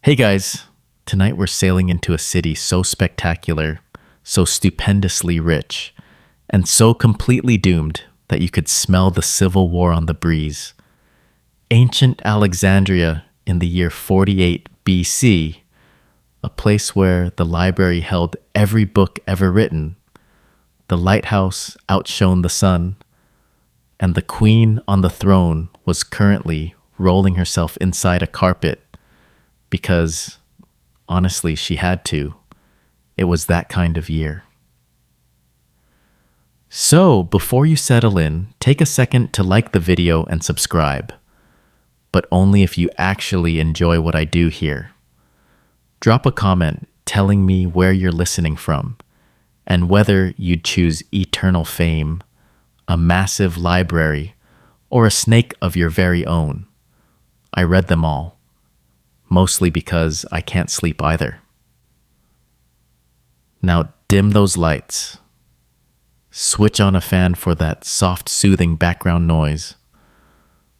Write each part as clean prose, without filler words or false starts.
Hey guys, tonight we're sailing into a city so spectacular, so stupendously rich, and so completely doomed that you could smell the civil war on the breeze. Ancient Alexandria in the year 48 BC, a place where the library held every book ever written, the lighthouse outshone the sun, and the queen on the throne was currently rolling herself inside a carpet because, honestly, she had to. It was that kind of year. So, before you settle in, take a second to like the video and subscribe, but only if you actually enjoy what I do here. Drop a comment telling me where you're listening from and whether you'd choose eternal fame, a massive library, or a snake of your very own. I read them all, mostly because I can't sleep either. Now dim those lights. Switch on a fan for that soft, soothing background noise.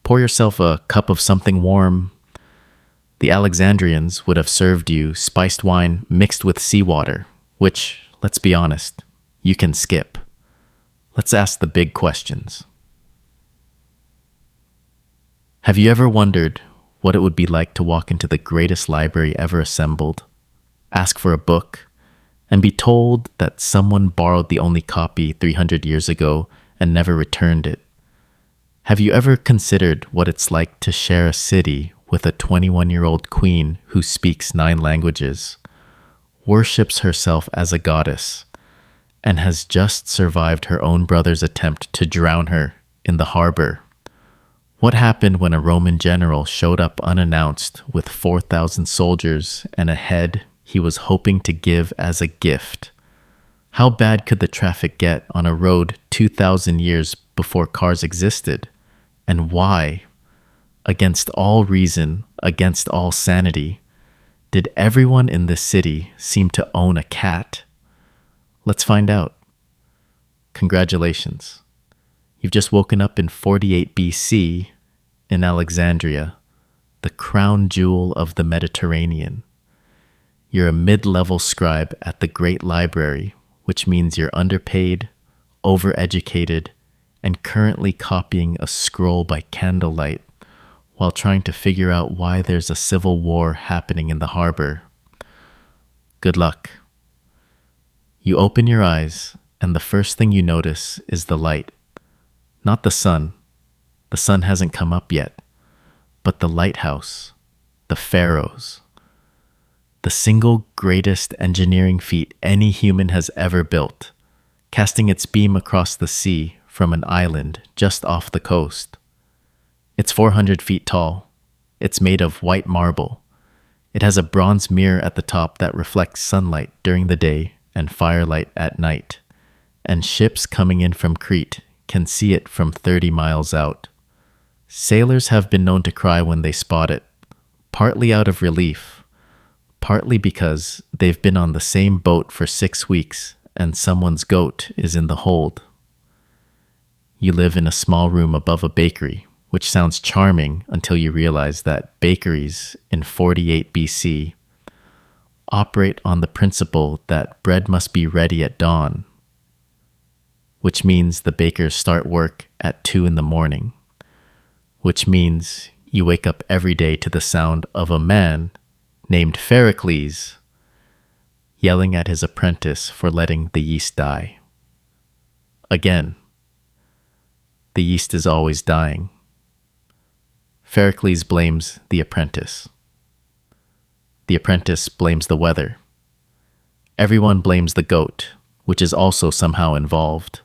Pour yourself a cup of something warm. The Alexandrians would have served you spiced wine mixed with seawater, which, let's be honest, you can skip. Let's ask the big questions. Have you ever wondered what it would be like to walk into the greatest library ever assembled, ask for a book, and be told that someone borrowed the only copy 300 years ago and never returned it? Have you ever considered what it's like to share a city with a 21-year-old queen who speaks 9 languages, worships herself as a goddess, and has just survived her own brother's attempt to drown her in the harbor? What happened when a Roman general showed up unannounced with 4,000 soldiers and a head he was hoping to give as a gift? How bad could the traffic get on a road 2,000 years before cars existed? And why, against all reason, against all sanity, did everyone in this city seem to own a cat? Let's find out. Congratulations. You've just woken up in 48 BC in Alexandria, the crown jewel of the Mediterranean. You're a mid-level scribe at the Great Library, which means you're underpaid, overeducated, and currently copying a scroll by candlelight while trying to figure out why there's a civil war happening in the harbor. Good luck. You open your eyes, and the first thing you notice is the light. Not the sun. The sun hasn't come up yet. But the lighthouse, the pharaohs, the single greatest engineering feat any human has ever built, casting its beam across the sea from an island just off the coast. It's 400 feet tall. It's made of white marble. It has a bronze mirror at the top that reflects sunlight during the day and firelight at night, and ships coming in from Crete can see it from 30 miles out. Sailors have been known to cry when they spot it, partly out of relief, partly because they've been on the same boat for 6 weeks and someone's goat is in the hold. You live in a small room above a bakery, which sounds charming until you realize that bakeries in 48 BC operate on the principle that bread must be ready at dawn, which means the bakers start work at 2 in the morning, which means you wake up every day to the sound of a man named Pericles yelling at his apprentice for letting the yeast die. Again, the yeast is always dying. Pericles blames the apprentice. The apprentice blames the weather. Everyone blames the goat, which is also somehow involved,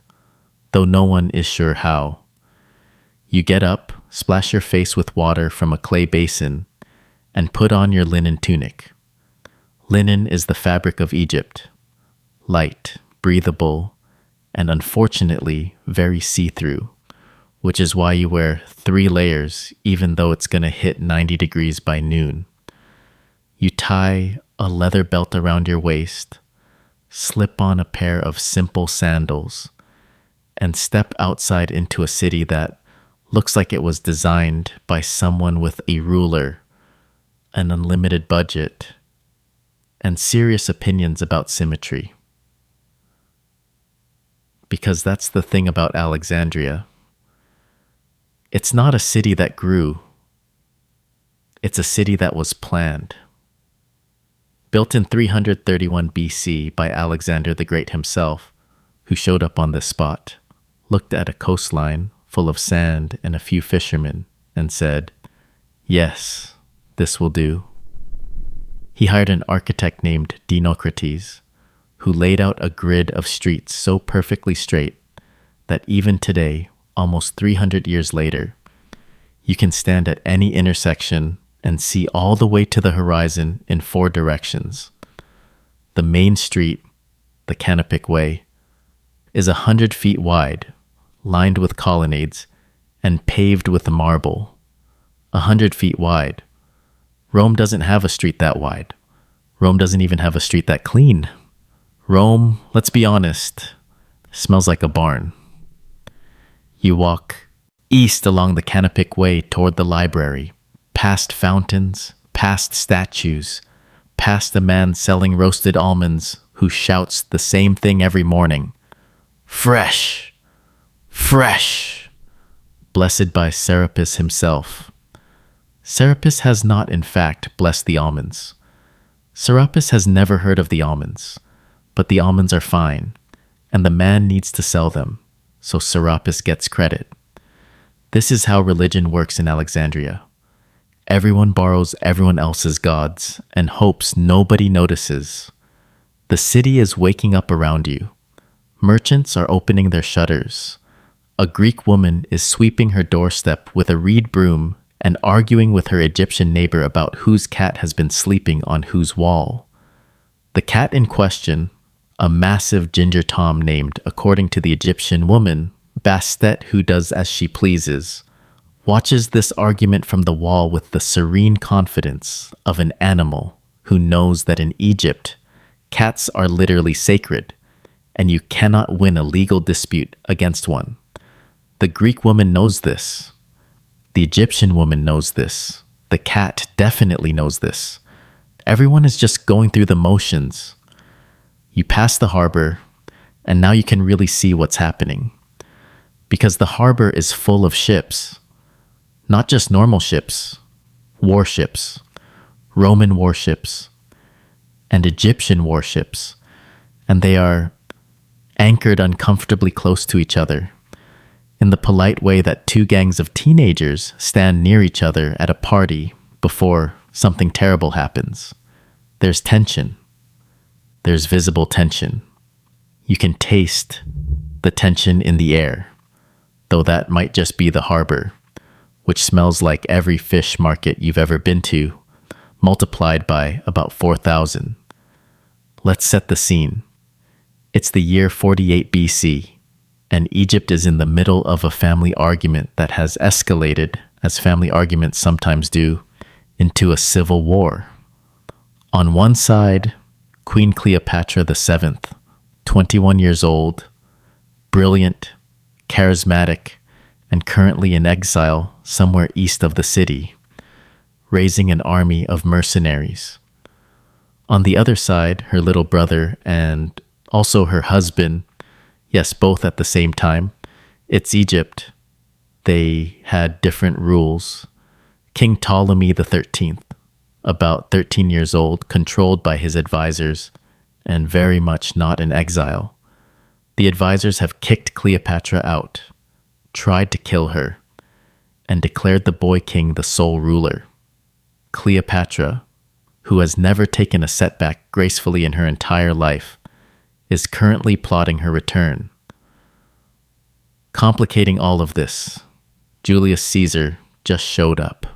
though no one is sure how. You get up, splash your face with water from a clay basin, and put on your linen tunic. Linen is the fabric of Egypt, light, breathable, and unfortunately very see-through, which is why you wear 3 layers even though it's gonna hit 90 degrees by noon. You tie a leather belt around your waist, slip on a pair of simple sandals, and step outside into a city that looks like it was designed by someone with a ruler, an unlimited budget, and serious opinions about symmetry. Because that's the thing about Alexandria. It's not a city that grew. It's a city that was planned. Built in 331 BC by Alexander the Great himself, who showed up on this spot, looked at a coastline full of sand and a few fishermen, and said, "Yes, this will do." He hired an architect named Dinocrates, who laid out a grid of streets so perfectly straight that even today, almost 300 years later, you can stand at any intersection and see all the way to the horizon in 4 directions. The main street, the Canopic Way, is 100 feet wide, lined with colonnades, and paved with marble. 100 feet wide. Rome doesn't have a street that wide. Rome doesn't even have a street that clean. Rome, let's be honest, smells like a barn. You walk east along the Canopic Way toward the library, past fountains, past statues, past a man selling roasted almonds who shouts the same thing every morning. Fresh! Fresh! Blessed by Serapis himself. Serapis has not, in fact, blessed the almonds. Serapis has never heard of the almonds, but the almonds are fine, and the man needs to sell them, so Serapis gets credit. This is how religion works in Alexandria. Everyone borrows everyone else's gods and hopes nobody notices. The city is waking up around you. Merchants are opening their shutters. A Greek woman is sweeping her doorstep with a reed broom and arguing with her Egyptian neighbor about whose cat has been sleeping on whose wall. The cat in question, a massive ginger tom named, according to the Egyptian woman, Bastet, who does as she pleases, watches this argument from the wall with the serene confidence of an animal who knows that in Egypt, cats are literally sacred, and you cannot win a legal dispute against one. The Greek woman knows this. The Egyptian woman knows this. The cat definitely knows this. Everyone is just going through the motions. You pass the harbor, and now you can really see what's happening. Because the harbor is full of ships. Not just normal ships, warships, Roman warships, and Egyptian warships, and they are anchored uncomfortably close to each other, in the polite way that 2 gangs of teenagers stand near each other at a party before something terrible happens. There's tension. There's visible tension. You can taste the tension in the air, though that might just be the harbor, which smells like every fish market you've ever been to, multiplied by about 4,000. Let's set the scene. It's the year 48 BC, and Egypt is in the middle of a family argument that has escalated, as family arguments sometimes do, into a civil war. On one side, Queen Cleopatra VII, 21 years old, brilliant, charismatic, and currently in exile somewhere east of the city, raising an army of mercenaries. On the other side, her little brother and also her husband, yes, both at the same time. It's Egypt. They had different rules. King Ptolemy XIII, about 13 years old, controlled by his advisors, and very much not in exile. The advisors have kicked Cleopatra out, tried to kill her, and declared the boy king the sole ruler. Cleopatra, who has never taken a setback gracefully in her entire life, is currently plotting her return. Complicating all of this, Julius Caesar just showed up.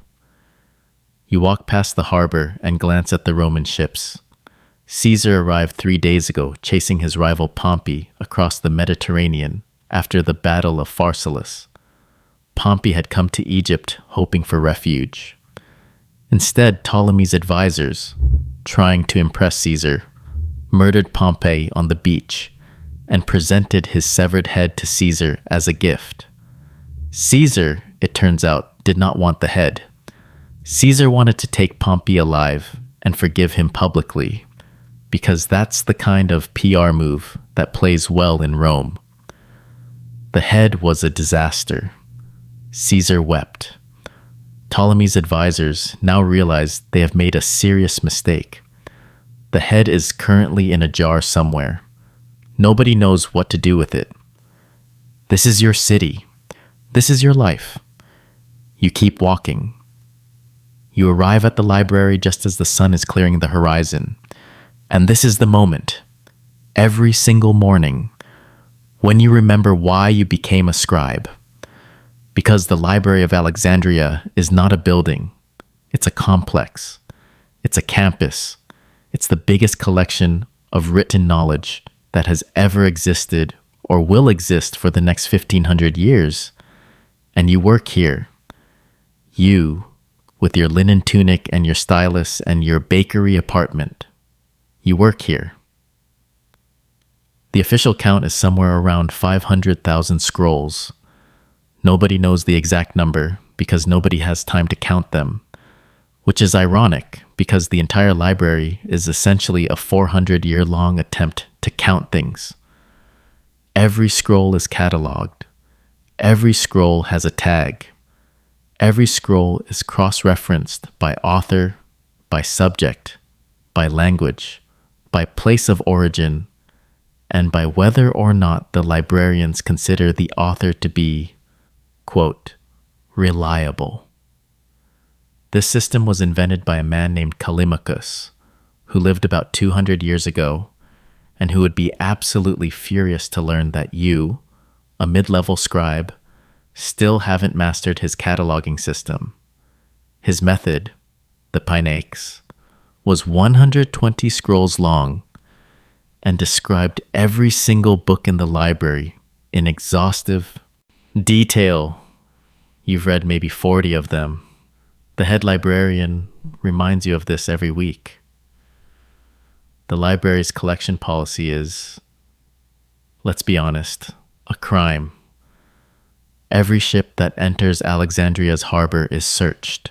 You walk past the harbor and glance at the Roman ships. Caesar arrived 3 days ago, chasing his rival Pompey across the Mediterranean after the Battle of Pharsalus. Pompey had come to Egypt hoping for refuge. Instead, Ptolemy's advisors, trying to impress Caesar, murdered Pompey on the beach and presented his severed head to Caesar as a gift. Caesar, it turns out, did not want the head. Caesar wanted to take Pompey alive and forgive him publicly, because that's the kind of PR move that plays well in Rome. The head was a disaster. Caesar wept. Ptolemy's advisors now realize they have made a serious mistake. The head is currently in a jar somewhere. Nobody knows what to do with it. This is your city. This is your life. You keep walking. You arrive at the library just as the sun is clearing the horizon. And this is the moment, every single morning, when you remember why you became a scribe. Because the Library of Alexandria is not a building. It's a complex. It's a campus. It's the biggest collection of written knowledge that has ever existed or will exist for the next 1,500 years. And you work here. You, with your linen tunic and your stylus and your bakery apartment. You work here. The official count is somewhere around 500,000 scrolls. Nobody knows the exact number because nobody has time to count them, which is ironic because the entire library is essentially a 400-year-long attempt to count things. Every scroll is cataloged. Every scroll has a tag. Every scroll is cross-referenced by author, by subject, by language, by place of origin, and by whether or not the librarians consider the author to be, quote, reliable. This system was invented by a man named Callimachus, who lived about 200 years ago, and who would be absolutely furious to learn that you, a mid-level scribe, still haven't mastered his cataloging system. His method, the Pinax, was 120 scrolls long and described every single book in the library in exhaustive detail. You've read maybe 40 of them. The head librarian reminds you of this every week. The library's collection policy is, let's be honest, a crime. Every ship that enters Alexandria's harbor is searched,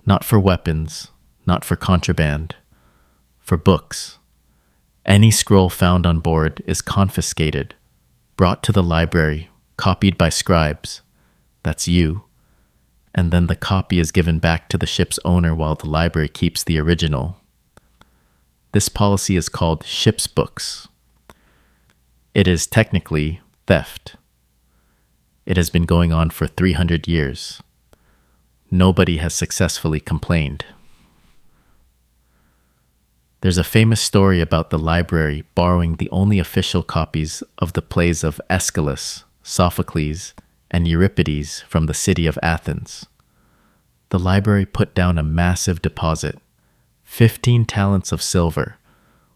not for weapons, not for contraband, for books. Any scroll found on board is confiscated, brought to the library, copied by scribes, that's you, and then the copy is given back to the ship's owner while the library keeps the original. This policy is called ship's books. It is technically theft. It has been going on for 300 years. Nobody has successfully complained. There's a famous story about the library borrowing the only official copies of the plays of Aeschylus, Sophocles, and Euripides from the city of Athens. The library put down a massive deposit, 15 talents of silver,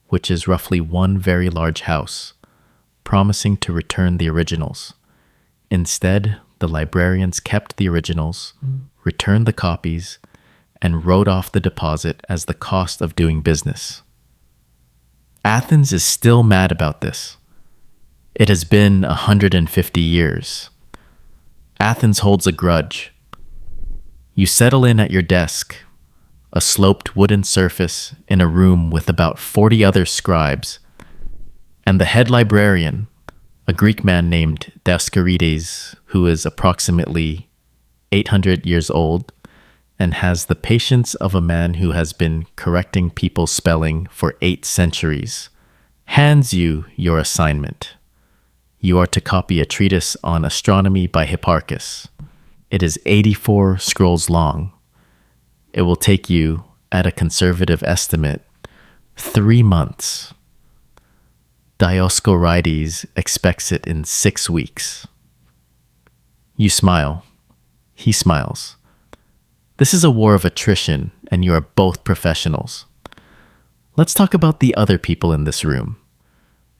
which is roughly one very large house, promising to return the originals. Instead, the librarians kept the originals, returned the copies, and wrote off the deposit as the cost of doing business. Athens is still mad about this. It has been 150 years. Athens holds a grudge. You settle in at your desk, a sloped wooden surface in a room with about 40 other scribes, and the head librarian, a Greek man named Dioscorides, who is approximately 800 years old and has the patience of a man who has been correcting people's spelling for 8 centuries, hands you your assignment. You are to copy a treatise on astronomy by Hipparchus. It is 84 scrolls long. It will take you, at a conservative estimate, 3 months. Dioscorides expects it in 6 weeks. You smile. He smiles. This is a war of attrition, and you are both professionals. Let's talk about the other people in this room,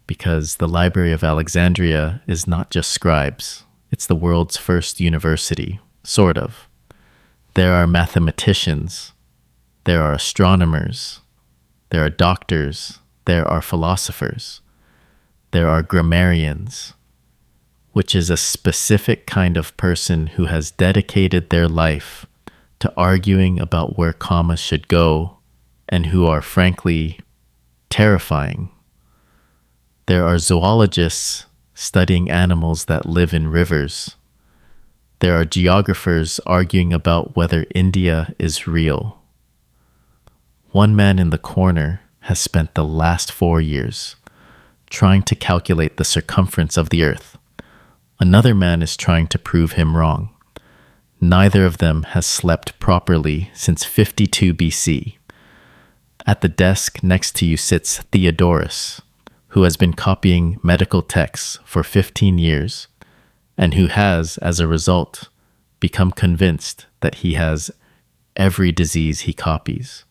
because the Library of Alexandria is not just scribes. It's the world's first university, sort of. There are mathematicians. There are astronomers. There are doctors. There are philosophers. There are grammarians, which is a specific kind of person who has dedicated their life to arguing about where commas should go and who are frankly terrifying. There are zoologists studying animals that live in rivers. There are geographers arguing about whether India is real. One man in the corner has spent the last 4 years trying to calculate the circumference of the earth. Another man is trying to prove him wrong. Neither of them has slept properly since 52 BC. At the desk next to you sits Theodorus, who has been copying medical texts for 15 years, and who has, as a result, become convinced that he has every disease he copies.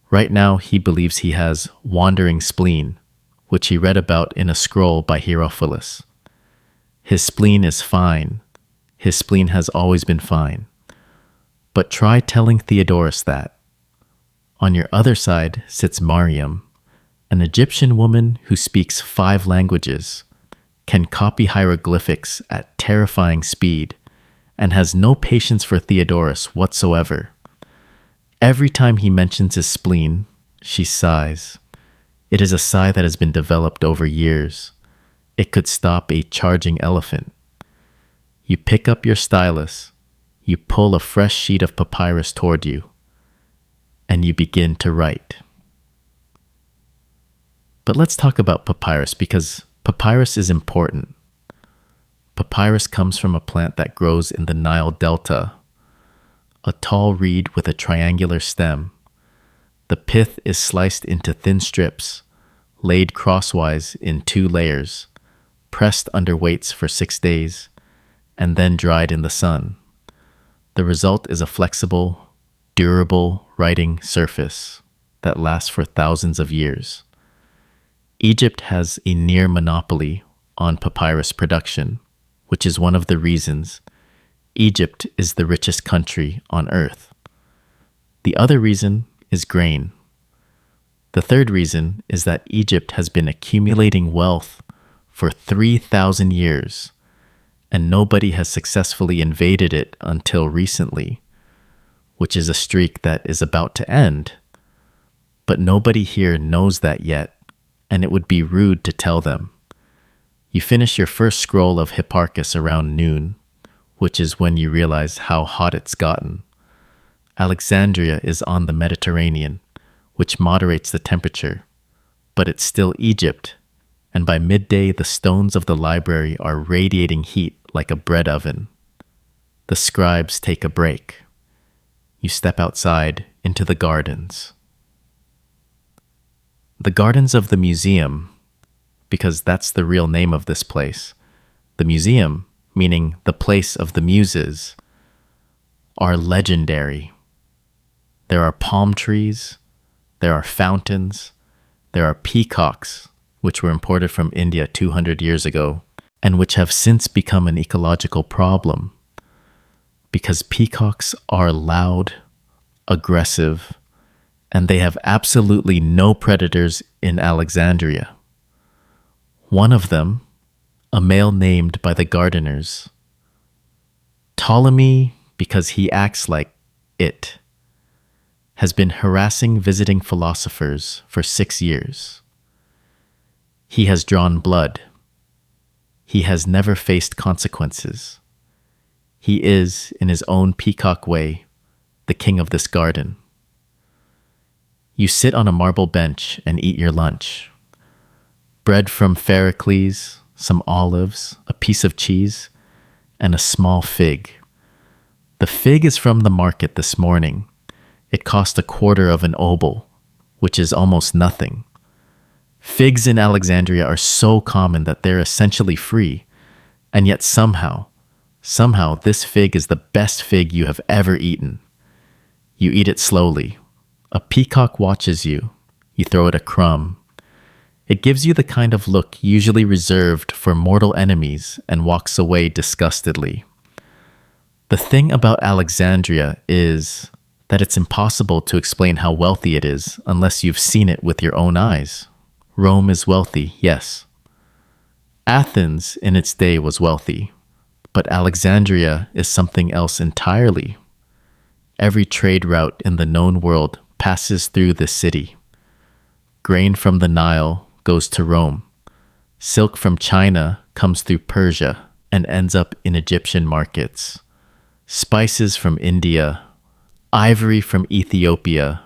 Right now, he believes he has wandering spleen, which he read about in a scroll by Herophilus. His spleen is fine. His spleen has always been fine. But try telling Theodorus that. On your other side sits Mariam, an Egyptian woman who speaks 5 languages, can copy hieroglyphics at terrifying speed, and has no patience for Theodorus whatsoever. Every time he mentions his spleen, she sighs. It is a sigh that has been developed over years. It could stop a charging elephant. You pick up your stylus, you pull a fresh sheet of papyrus toward you, and you begin to write. But let's talk about papyrus because papyrus is important. Papyrus comes from a plant that grows in the Nile Delta, a tall reed with a triangular stem. The pith is sliced into thin strips, laid crosswise in 2 layers, pressed under weights for 6 days, and then dried in the sun. The result is a flexible, durable writing surface that lasts for thousands of years. Egypt has a near monopoly on papyrus production, which is one of the reasons Egypt is the richest country on earth. The other reason is grain. The third reason is that Egypt has been accumulating wealth for 3,000 years, and nobody has successfully invaded it until recently, which is a streak that is about to end. But nobody here knows that yet, and it would be rude to tell them. You finish your first scroll of Hipparchus around noon, which is when you realize how hot it's gotten. Alexandria is on the Mediterranean, which moderates the temperature, but it's still Egypt, and by midday the stones of the library are radiating heat like a bread oven. The scribes take a break. You step outside into the gardens. The gardens of the Mouseion, because that's the real name of this place. The Mouseion, meaning the place of the muses, are legendary. There are palm trees, there are fountains, there are peacocks, which were imported from India 200 years ago, and which have since become an ecological problem, because peacocks are loud, aggressive, and they have absolutely no predators in Alexandria. One of them, a male named by the gardeners, Ptolemy, because he acts like it, has been harassing visiting philosophers for 6 years. He has drawn blood. He has never faced consequences. He is, in his own peacock way, the king of this garden. You sit on a marble bench and eat your lunch. Bread from Pericles, some olives, a piece of cheese, and a small fig. The fig is from the market this morning. It cost 1/4 of an obol, which is almost nothing. Figs in Alexandria are so common that they're essentially free, and yet somehow this fig is the best fig you have ever eaten. You eat it slowly. A peacock watches you. You throw it a crumb. It gives you the kind of look usually reserved for mortal enemies and walks away disgustedly. The thing about Alexandria is that it's impossible to explain how wealthy it is unless you've seen it with your own eyes. Rome is wealthy, yes. Athens in its day was wealthy, but Alexandria is something else entirely. Every trade route in the known world passes through this city. Grain from the Nile goes to Rome. Silk from China comes through Persia and ends up in Egyptian markets. Spices from India, ivory from Ethiopia,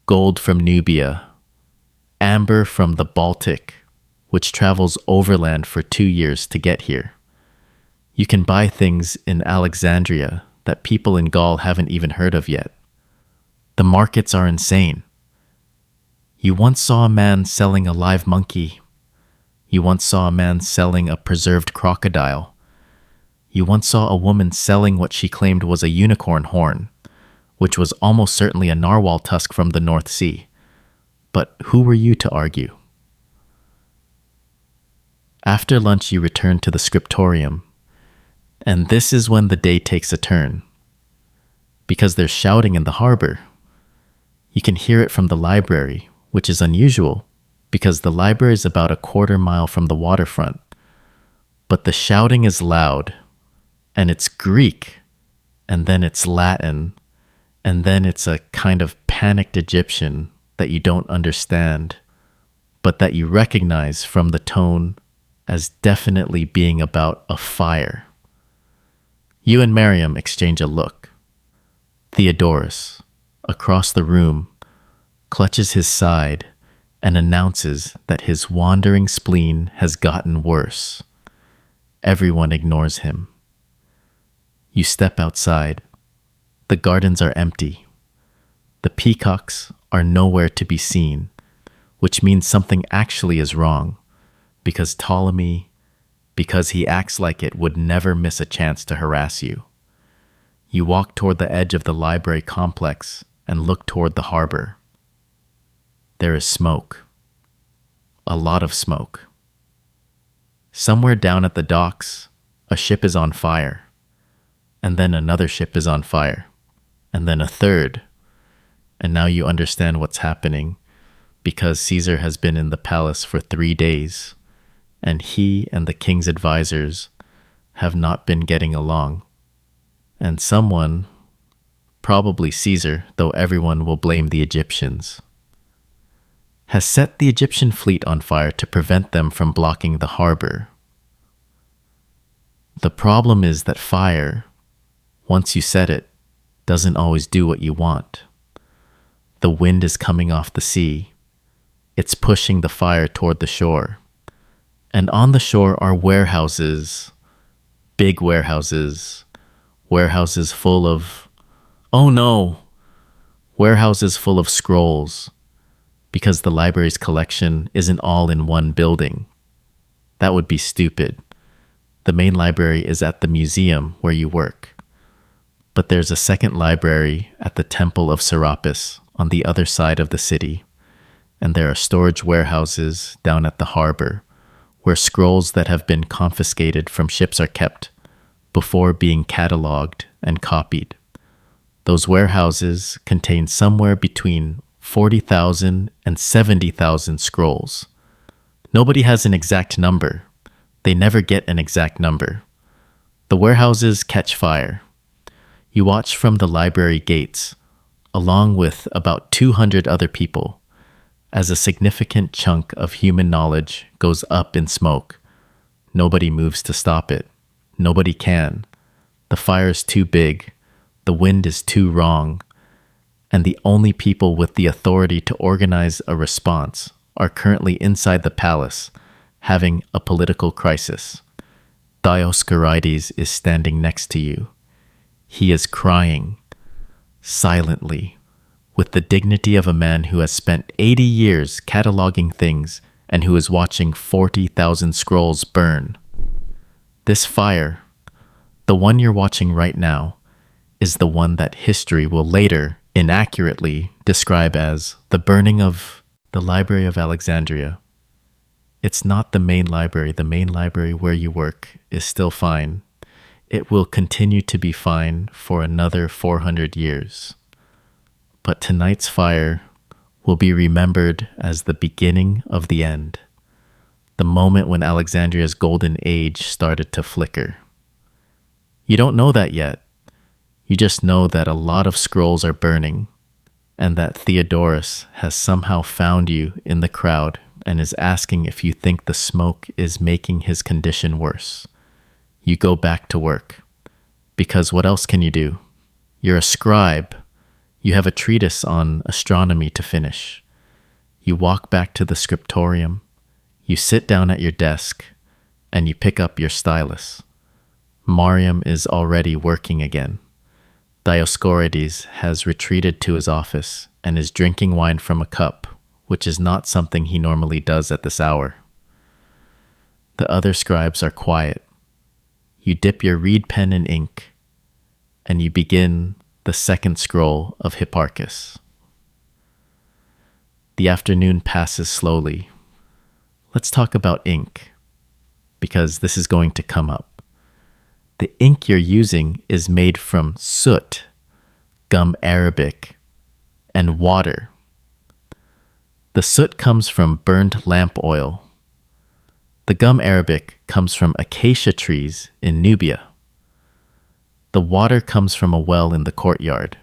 gold from Nubia, amber from the Baltic, which travels overland for 2 years to get here. You can buy things in Alexandria that people in Gaul haven't even heard of yet. The markets are insane. You once saw a man selling a live monkey. You once saw a man selling a preserved crocodile. You once saw a woman selling what she claimed was a unicorn horn, which was almost certainly a narwhal tusk from the North Sea. But who were you to argue? After lunch, you return to the scriptorium, and this is when the day takes a turn. Because there's shouting in the harbor. You can hear it from the library, which is unusual, because the library is about a quarter mile from the waterfront. But the shouting is loud, and it's Greek, and then it's Latin, and then it's a kind of panicked Egyptian that you don't understand, but that you recognize from the tone as definitely being about a fire. You and Miriam exchange a look. Theodorus, across the room, clutches his side and announces that his wandering spleen has gotten worse. Everyone ignores him. You step outside. The gardens are empty. The peacocks are nowhere to be seen, which means something actually is wrong, because Ptolemy, because he acts like it, would never miss a chance to harass you. You walk toward the edge of the library complex and look toward the harbor. There is smoke. A lot of smoke. Somewhere down at the docks, a ship is on fire. And then another ship is on fire. And then a third. And now you understand what's happening, because Caesar has been in the palace for 3 days, and he and the king's advisors have not been getting along. And someone, probably Caesar, though everyone will blame the Egyptians, has set the Egyptian fleet on fire to prevent them from blocking the harbor. The problem is that fire, once you set it, doesn't always do what you want. The wind is coming off the sea. It's pushing the fire toward the shore. And on the shore are warehouses, big warehouses, warehouses full of, oh no, warehouses full of scrolls, because the library's collection isn't all in one building. That would be stupid. The main library is at the museum where you work. But there's a second library at the Temple of Serapis on the other side of the city, and there are storage warehouses down at the harbor, where scrolls that have been confiscated from ships are kept before being cataloged and copied. Those warehouses contain somewhere between 40,000 and 70,000 scrolls. Nobody has an exact number. They never get an exact number. The warehouses catch fire. You watch from the library gates, along with about 200 other people, as a significant chunk of human knowledge goes up in smoke. Nobody moves to stop it. Nobody can. The fire is too big. The wind is too wrong. And the only people with the authority to organize a response are currently inside the palace, having a political crisis. Dioscorides is standing next to you. He is crying, silently, with the dignity of a man who has spent 80 years cataloging things and who is watching 40,000 scrolls burn. This fire, the one you're watching right now, is the one that history will later inaccurately describe as the burning of the Library of Alexandria. It's not the main library. The main library where you work is still fine. It will continue to be fine for another 400 years. But tonight's fire will be remembered as the beginning of the end, the moment when Alexandria's golden age started to flicker. You don't know that yet. You just know that a lot of scrolls are burning, and that Theodorus has somehow found you in the crowd and is asking if you think the smoke is making his condition worse. You go back to work, because what else can you do? You're a scribe. You have a treatise on astronomy to finish. You walk back to the scriptorium, you sit down at your desk, and you pick up your stylus. Mariam is already working again. Dioscorides has retreated to his office and is drinking wine from a cup, which is not something he normally does at this hour. The other scribes are quiet. You dip your reed pen in ink, and you begin the second scroll of Hipparchus. The afternoon passes slowly. Let's talk about ink, because this is going to come up. The ink you're using is made from soot, gum arabic, and water. The soot comes from burned lamp oil. The gum arabic comes from acacia trees in Nubia. The water comes from a well in the courtyard.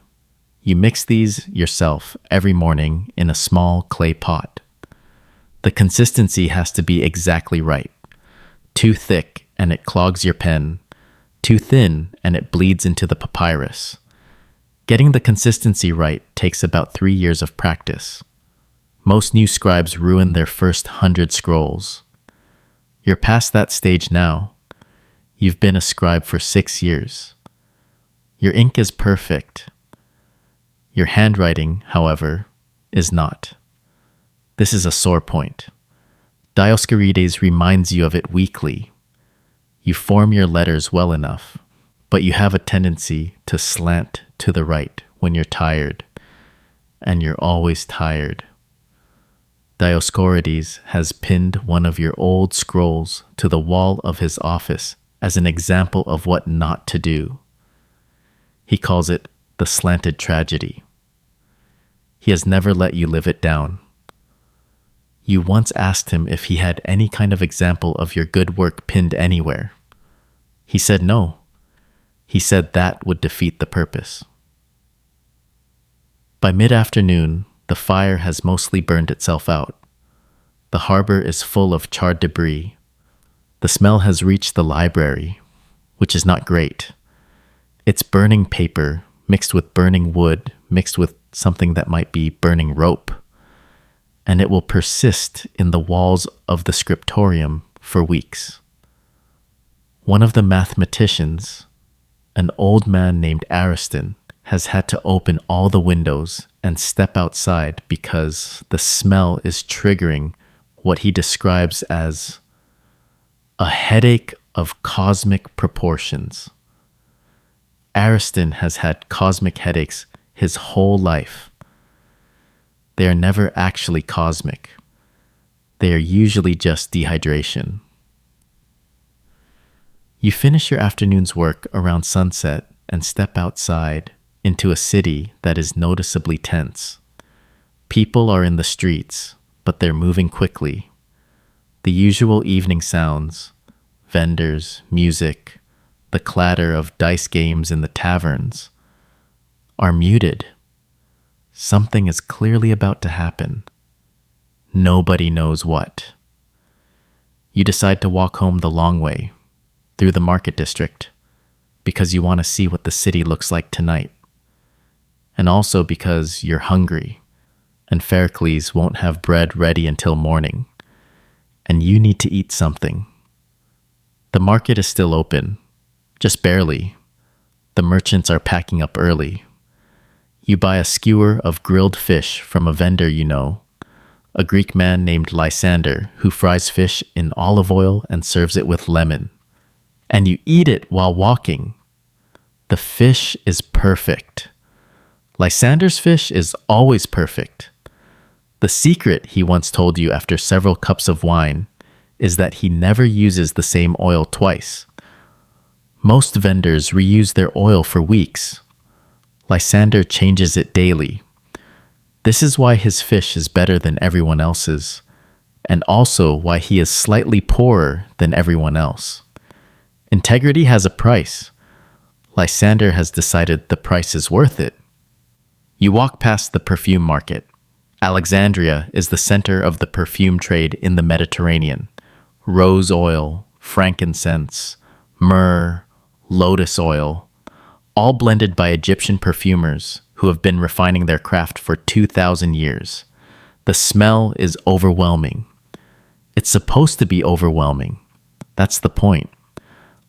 You mix these yourself every morning in a small clay pot. The consistency has to be exactly right. Too thick and it clogs your pen. Too thin and it bleeds into the papyrus. Getting the consistency right takes about 3 years of practice. Most new scribes ruin their first 100 scrolls. You're past that stage now. You've been a scribe for 6 years. Your ink is perfect. Your handwriting, however, is not. This is a sore point. Dioscorides reminds you of it weekly. You form your letters well enough, but you have a tendency to slant to the right when you're tired, and you're always tired. Dioscorides has pinned one of your old scrolls to the wall of his office as an example of what not to do. He calls it the slanted tragedy. He has never let you live it down. You once asked him if he had any kind of example of your good work pinned anywhere. He said no. He said that would defeat the purpose. By mid-afternoon, the fire has mostly burned itself out. The harbor is full of charred debris. The smell has reached the library, which is not great. It's burning paper mixed with burning wood, mixed with something that might be burning rope. And it will persist in the walls of the scriptorium for weeks. One of the mathematicians, an old man named Ariston, has had to open all the windows and step outside because the smell is triggering what he describes as a headache of cosmic proportions. Ariston has had cosmic headaches his whole life. They are never actually cosmic. They are usually just dehydration. You finish your afternoon's work around sunset and step outside into a city that is noticeably tense. People are in the streets, but they're moving quickly. The usual evening sounds, vendors, music, the clatter of dice games in the taverns, are muted. Something is clearly about to happen. Nobody knows what. You decide to walk home the long way, through the market district, because you want to see what the city looks like tonight. And also because you're hungry, and Pericles won't have bread ready until morning, and you need to eat something. The market is still open, just barely. The merchants are packing up early. You buy a skewer of grilled fish from a vendor you know, a Greek man named Lysander who fries fish in olive oil and serves it with lemon. And you eat it while walking. The fish is perfect. Lysander's fish is always perfect. The secret, he once told you after several cups of wine, is that he never uses the same oil twice. Most vendors reuse their oil for weeks. Lysander changes it daily. This is why his fish is better than everyone else's, and also why he is slightly poorer than everyone else. Integrity has a price. Lysander has decided the price is worth it. You walk past the perfume market. Alexandria is the center of the perfume trade in the Mediterranean. Rose oil, frankincense, myrrh, lotus oil, all blended by Egyptian perfumers who have been refining their craft for 2,000 years. The smell is overwhelming. It's supposed to be overwhelming. That's the point.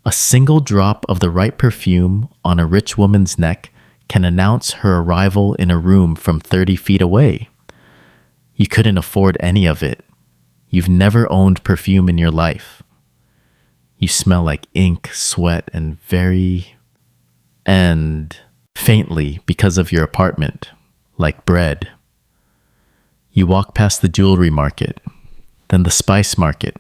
A single drop of the right perfume on a rich woman's neck can announce her arrival in a room from 30 feet away. You couldn't afford any of it. You've never owned perfume in your life. You smell like ink, sweat, and faintly because of your apartment, like bread. You walk past the jewelry market, then the spice market,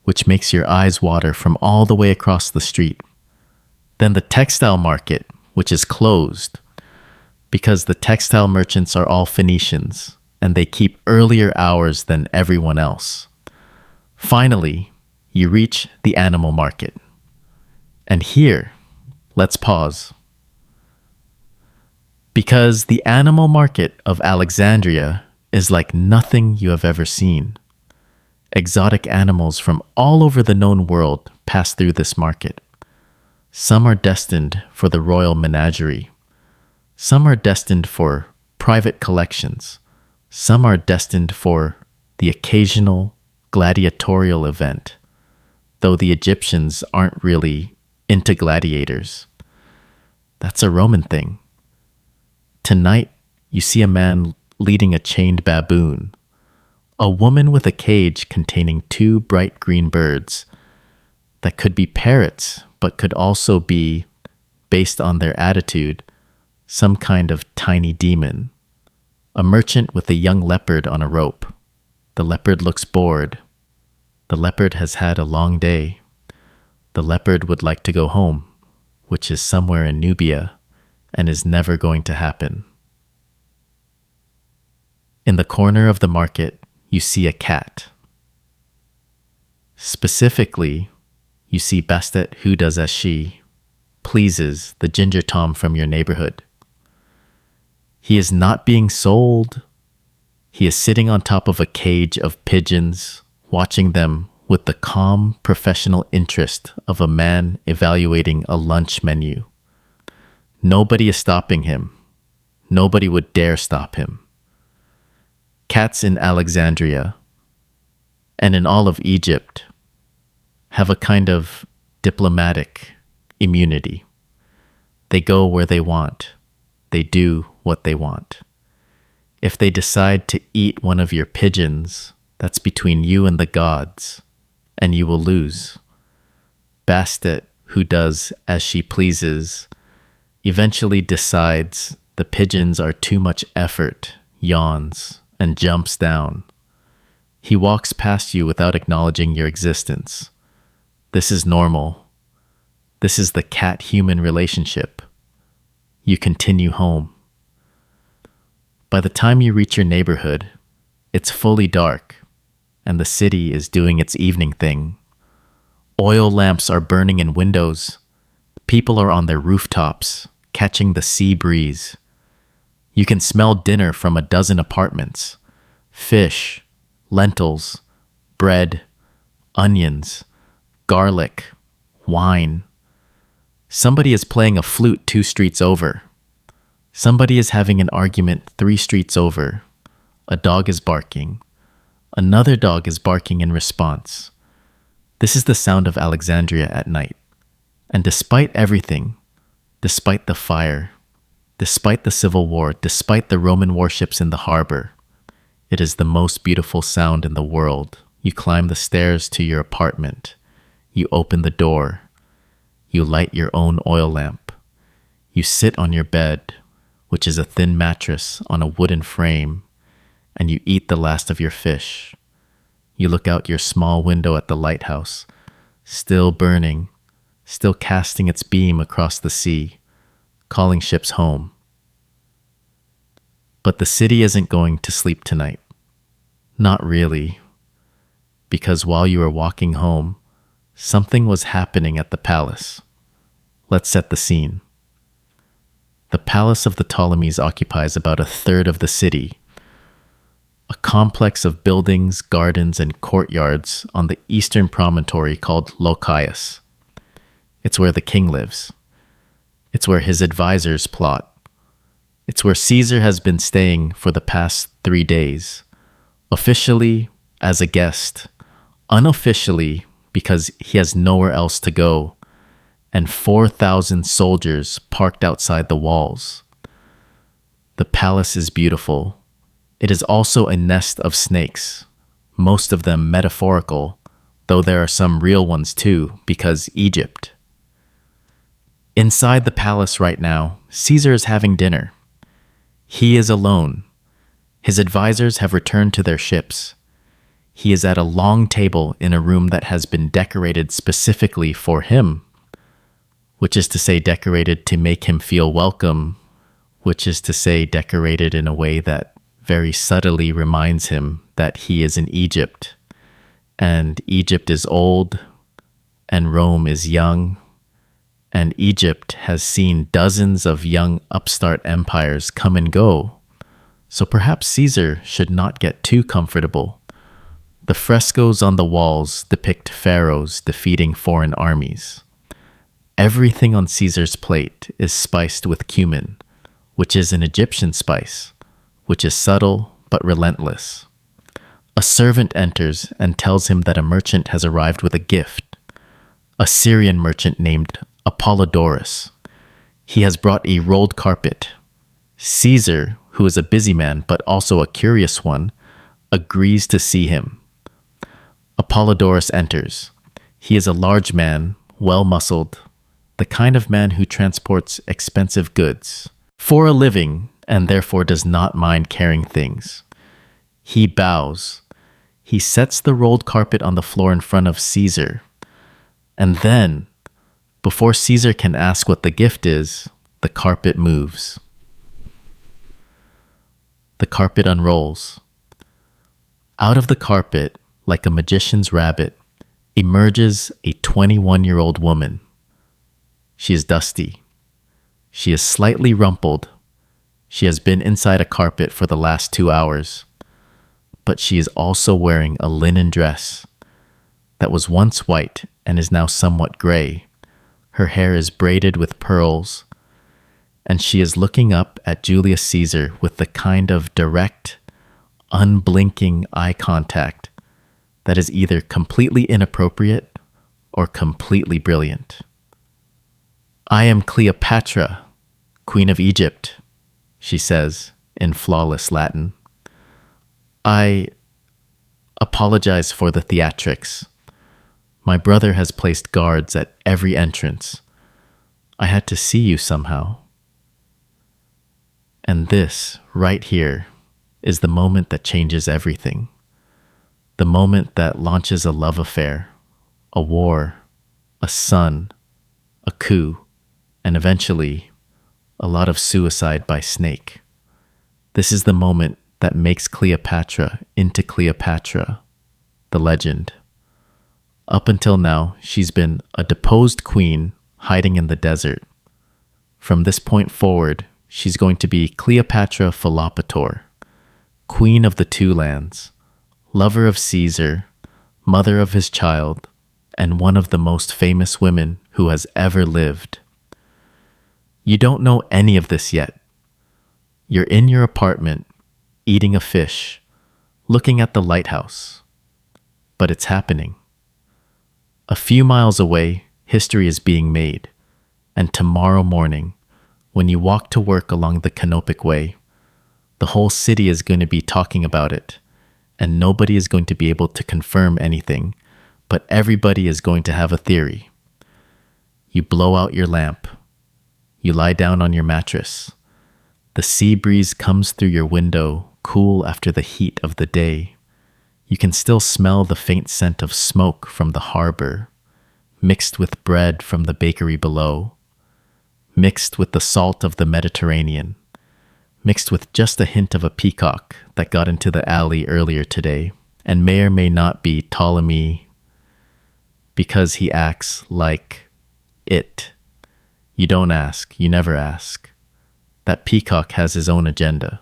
which makes your eyes water from all the way across the street. Then the textile market, which is closed, because the textile merchants are all Phoenicians, and they keep earlier hours than everyone else. Finally, you reach the animal market. And here, let's pause. Because the animal market of Alexandria is like nothing you have ever seen. Exotic animals from all over the known world pass through this market. Some are destined for the royal menagerie. Some are destined for private collections. Some are destined for the occasional gladiatorial event, though the Egyptians aren't really into gladiators. That's a Roman thing. Tonight, you see a man leading a chained baboon, a woman with a cage containing 2 bright green birds that could be parrots, but could also be, based on their attitude, some kind of tiny demon. A merchant with a young leopard on a rope. The leopard looks bored. The leopard has had a long day. The leopard would like to go home, which is somewhere in Nubia, and is never going to happen. In the corner of the market, you see a cat. Specifically, you see Bastet, who does as she pleases, the ginger tom from your neighborhood. He is not being sold. He is sitting on top of a cage of pigeons, watching them with the calm professional interest of a man evaluating a lunch menu. Nobody is stopping him. Nobody would dare stop him. Cats in Alexandria, and in all of Egypt, have a kind of diplomatic immunity. They go where they want. They do what they want. If they decide to eat one of your pigeons, that's between you and the gods, and you will lose. Bastet, who does as she pleases, eventually decides the pigeons are too much effort, yawns, and jumps down. He walks past you without acknowledging your existence. This is normal. This is the cat-human relationship. You continue home. By the time you reach your neighborhood, it's fully dark, and the city is doing its evening thing. Oil lamps are burning in windows. People are on their rooftops, catching the sea breeze. You can smell dinner from a dozen apartments. Fish, lentils, bread, onions, garlic, wine. Somebody is playing a flute 2 streets over. Somebody is having an argument 3 streets over. A dog is barking. Another dog is barking in response. This is the sound of Alexandria at night. And despite everything, despite the fire, despite the civil war, despite the Roman warships in the harbor, it is the most beautiful sound in the world. You climb the stairs to your apartment. You open the door. You light your own oil lamp. You sit on your bed, which is a thin mattress on a wooden frame, and you eat the last of your fish. You look out your small window at the lighthouse, still burning, still casting its beam across the sea, calling ships home. But the city isn't going to sleep tonight. Not really. Because while you were walking home, something was happening at the palace. Let's set the scene. The palace of the Ptolemies occupies about a third of the city, a complex of buildings, gardens, and courtyards on the eastern promontory called Lochias. It's where the king lives. It's where his advisors plot. It's where Caesar has been staying for the past 3 days, officially as a guest, unofficially because he has nowhere else to go, and 4,000 soldiers parked outside the walls. The palace is beautiful. It is also a nest of snakes, most of them metaphorical, though there are some real ones too, because Egypt. Inside the palace right now, Caesar is having dinner. He is alone. His advisors have returned to their ships. He is at a long table in a room that has been decorated specifically for him, which is to say decorated to make him feel welcome, which is to say decorated in a way that very subtly reminds him that he is in Egypt, and Egypt is old, and Rome is young, and Egypt has seen dozens of young upstart empires come and go, so perhaps Caesar should not get too comfortable. The frescoes on the walls depict pharaohs defeating foreign armies. Everything on Caesar's plate is spiced with cumin, which is an Egyptian spice, which is subtle but relentless. A servant enters and tells him that a merchant has arrived with a gift, a Syrian merchant named Apollodorus. He has brought a rolled carpet. Caesar, who is a busy man but also a curious one, agrees to see him. Apollodorus enters. He is a large man, well-muscled, the kind of man who transports expensive goods for a living and therefore does not mind carrying things. He bows. He sets the rolled carpet on the floor in front of Caesar. And then, before Caesar can ask what the gift is, the carpet moves. The carpet unrolls. Out of the carpet, like a magician's rabbit, emerges a 21-year-old woman. She is dusty. She is slightly rumpled. She has been inside a carpet for the last 2 hours. But she is also wearing a linen dress that was once white and is now somewhat gray. Her hair is braided with pearls, and she is looking up at Julius Caesar with the kind of direct, unblinking eye contact that is either completely inappropriate or completely brilliant. "I am Cleopatra, Queen of Egypt," she says in flawless Latin. "I apologize for the theatrics. My brother has placed guards at every entrance. I had to see you somehow." And this, right here, is the moment that changes everything. The moment that launches a love affair, a war, a son, a coup, and eventually, a lot of suicide by snake. This is the moment that makes Cleopatra into Cleopatra, the legend. Up until now, she's been a deposed queen hiding in the desert. From this point forward, she's going to be Cleopatra Philopator, queen of the two lands, lover of Caesar, mother of his child, and one of the most famous women who has ever lived. You don't know any of this yet. You're in your apartment, eating a fish, looking at the lighthouse. But it's happening. A few miles away, history is being made, and tomorrow morning, when you walk to work along the Canopic Way, the whole city is going to be talking about it, and nobody is going to be able to confirm anything, but everybody is going to have a theory. You blow out your lamp. You lie down on your mattress. The sea breeze comes through your window, cool after the heat of the day. You can still smell the faint scent of smoke from the harbor, mixed with bread from the bakery below, mixed with the salt of the Mediterranean, mixed with just a hint of a peacock that got into the alley earlier today and may or may not be Ptolemy because he acts like it. You don't ask, you never ask. That peacock has his own agenda.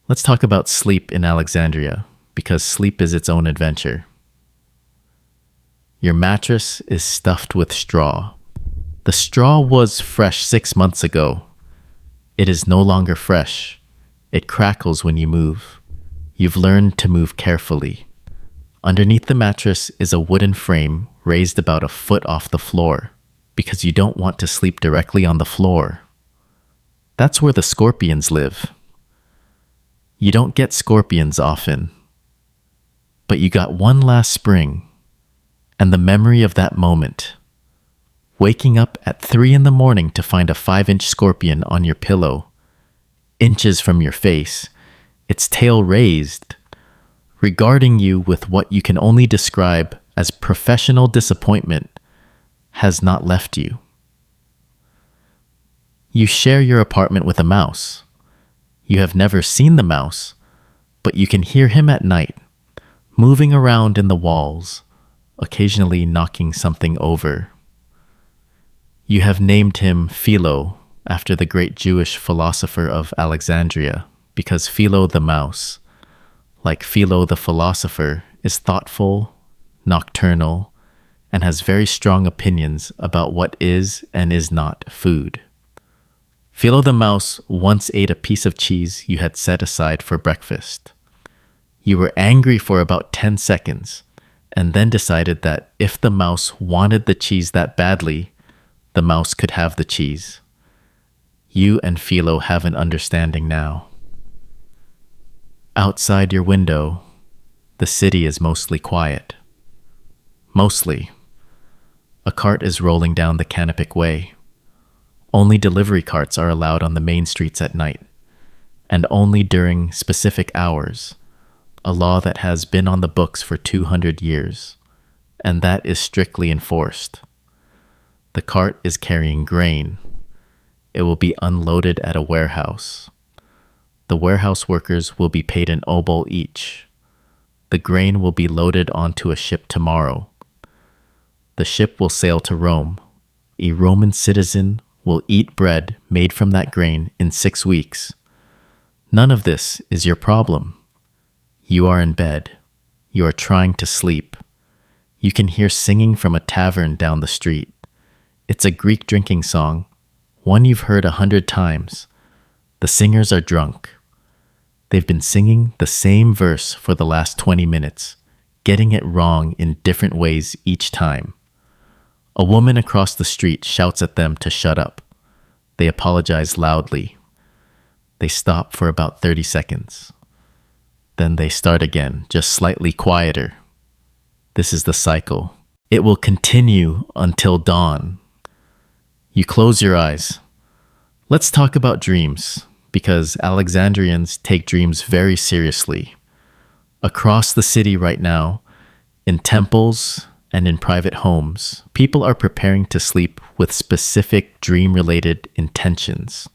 Let's talk about sleep in Alexandria, because sleep is its own adventure. Your mattress is stuffed with straw. The straw was fresh 6 months ago. It is no longer fresh. It crackles when you move. You've learned to move carefully. Underneath the mattress is a wooden frame raised about a foot off the floor, because you don't want to sleep directly on the floor. That's where the scorpions live. You don't get scorpions often, but you got one last spring, and the memory of that moment. Waking up at 3 in the morning to find a 5-inch scorpion on your pillow, inches from your face, its tail raised, regarding you with what you can only describe as professional disappointment, has not left you. You share your apartment with a mouse. You have never seen the mouse, but you can hear him at night, moving around in the walls, occasionally knocking something over. You have named him Philo, after the great Jewish philosopher of Alexandria, because Philo the mouse, like Philo the philosopher, is thoughtful, nocturnal, and has very strong opinions about what is and is not food. Philo the mouse once ate a piece of cheese you had set aside for breakfast. You were angry for about 10 seconds, and then decided that if the mouse wanted the cheese that badly, the mouse could have the cheese. You and Philo have an understanding now. Outside your window, the city is mostly quiet. Mostly. A cart is rolling down the Canopic Way. Only delivery carts are allowed on the main streets at night, and only during specific hours, a law that has been on the books for 200 years, and that is strictly enforced. The cart is carrying grain. It will be unloaded at a warehouse. The warehouse workers will be paid an obol each. The grain will be loaded onto a ship tomorrow. The ship will sail to Rome. A Roman citizen will eat bread made from that grain in 6 weeks. None of this is your problem. You are in bed. You are trying to sleep. You can hear singing from a tavern down the street. It's a Greek drinking song, one you've heard 100 times. The singers are drunk. They've been singing the same verse for the last 20 minutes, getting it wrong in different ways each time. A woman across the street shouts at them to shut up. They apologize loudly. They stop for about 30 seconds. Then they start again, just slightly quieter. This is the cycle. It will continue until dawn. You close your eyes. Let's talk about dreams, because Alexandrians take dreams very seriously. Across the city right now, in temples and in private homes, people are preparing to sleep with specific dream-related intentions.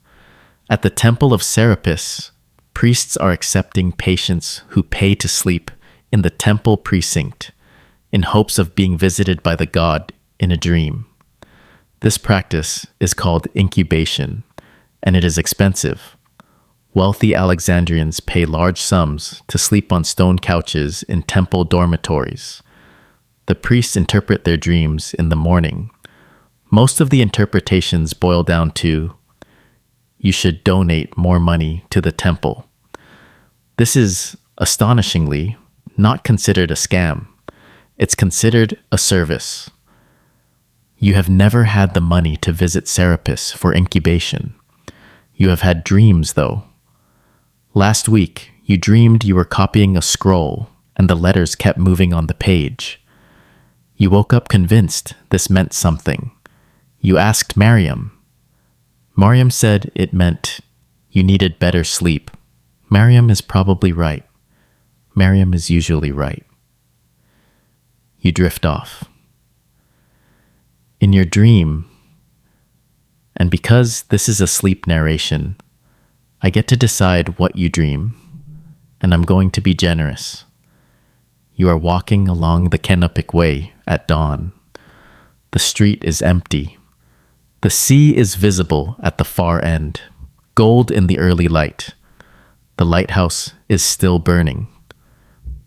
At the temple of Serapis, priests are accepting patients who pay to sleep in the temple precinct in hopes of being visited by the god in a dream. This practice is called incubation, and it is expensive. Wealthy Alexandrians pay large sums to sleep on stone couches in temple dormitories. The priests interpret their dreams in the morning. Most of the interpretations boil down to, you should donate more money to the temple. This is, astonishingly, not considered a scam. It's considered a service. You have never had the money to visit Serapis for incubation. You have had dreams, though. Last week, you dreamed you were copying a scroll, and the letters kept moving on the page. You woke up convinced this meant something. You asked Mariam. Mariam said it meant you needed better sleep. Mariam is probably right. Mariam is usually right. You drift off. In your dream, and because this is a sleep narration, I get to decide what you dream, and I'm going to be generous. You are walking along the Canopic Way at dawn. The street is empty. The sea is visible at the far end, gold in the early light. The lighthouse is still burning.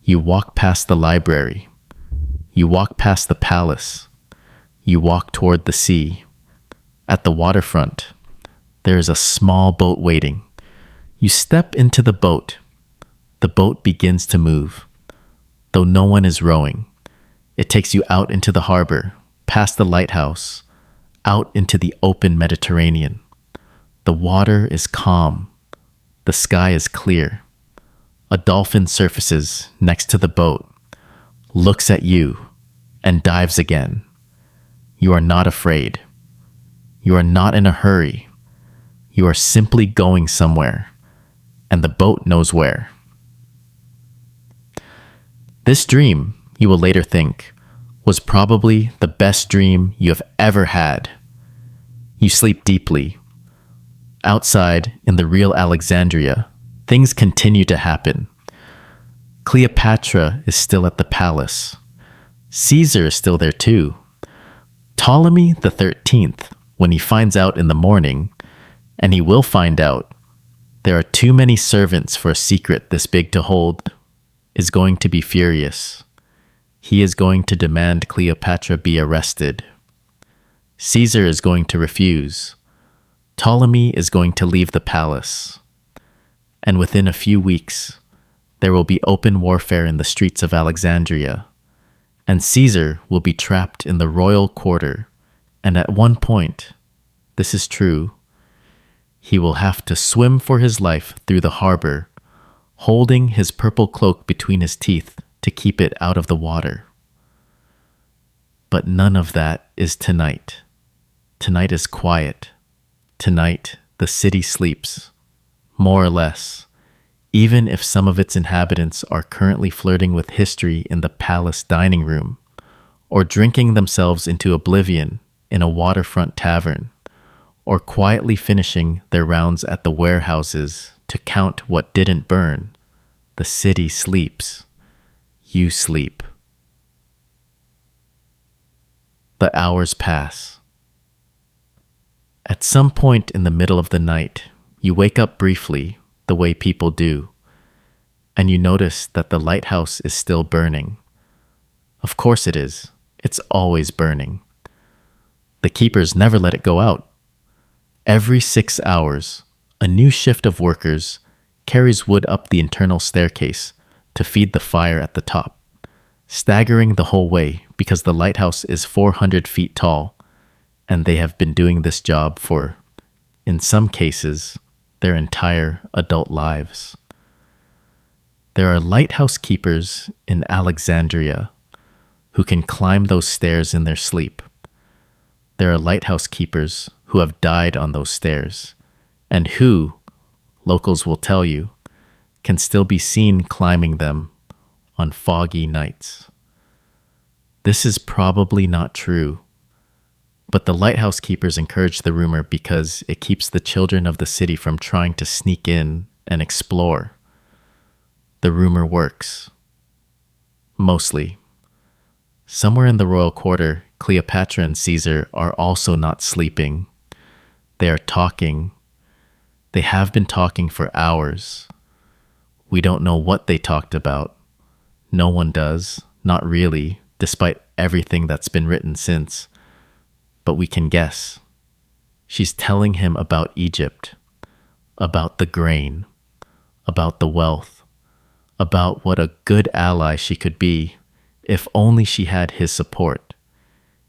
You walk past the library. You walk past the palace. You walk toward the sea. At the waterfront, there is a small boat waiting. You step into the boat. The boat begins to move. Though no one is rowing, it takes you out into the harbor, past the lighthouse, out into the open Mediterranean. The water is calm. The sky is clear. A dolphin surfaces next to the boat, looks at you, and dives again. You are not afraid. You are not in a hurry. You are simply going somewhere, and the boat knows where. This dream, you will later think, was probably the best dream you have ever had. You sleep deeply. Outside, in the real Alexandria, things continue to happen. Cleopatra is still at the palace. Caesar is still there too. Ptolemy XIII, when he finds out in the morning, and he will find out, there are too many servants for a secret this big to hold, is going to be furious. He is going to demand Cleopatra be arrested. Caesar is going to refuse. Ptolemy is going to leave the palace. And within a few weeks, there will be open warfare in the streets of Alexandria, and Caesar will be trapped in the royal quarter, and at one point, this is true, he will have to swim for his life through the harbor, holding his purple cloak between his teeth to keep it out of the water. But none of that is tonight. Tonight is quiet. Tonight, the city sleeps, more or less, even if some of its inhabitants are currently flirting with history in the palace dining room, or drinking themselves into oblivion in a waterfront tavern, or quietly finishing their rounds at the warehouses to count what didn't burn. The city sleeps. You sleep. The hours pass. At some point in the middle of the night, you wake up briefly, the way people do, and you notice that the lighthouse is still burning. Of course it is. It's always burning. The keepers never let it go out. Every 6 hours, a new shift of workers carries wood up the internal staircase to feed the fire at the top, staggering the whole way because the lighthouse is 400 feet tall, and they have been doing this job for, in some cases, their entire adult lives. There are lighthouse keepers in Alexandria who can climb those stairs in their sleep. There are lighthouse keepers who have died on those stairs, and who, locals will tell you, can still be seen climbing them on foggy nights. This is probably not true, but the lighthouse keepers encourage the rumor because it keeps the children of the city from trying to sneak in and explore. The rumor works. Mostly. Somewhere in the royal quarter, Cleopatra and Caesar are also not sleeping. They are talking. They have been talking for hours. We don't know what they talked about. No one does, not really, despite everything that's been written since. But we can guess. She's telling him about Egypt, about the grain, about the wealth, about what a good ally she could be if only she had his support.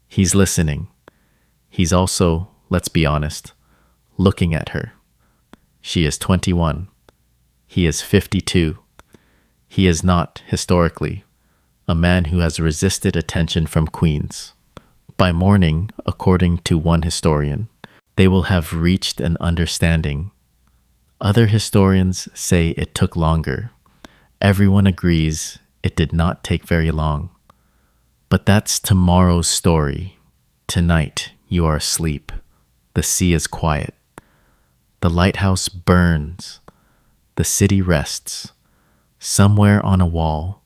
He's listening. He's also, let's be honest, looking at her. She is 21. He is 52. He is not, historically, a man who has resisted attention from queens. By morning, according to one historian, they will have reached an understanding. Other historians say it took longer. Everyone agrees it did not take very long. But that's tomorrow's story. Tonight, you are asleep. The sea is quiet. The lighthouse burns. The city rests. Somewhere on a wall,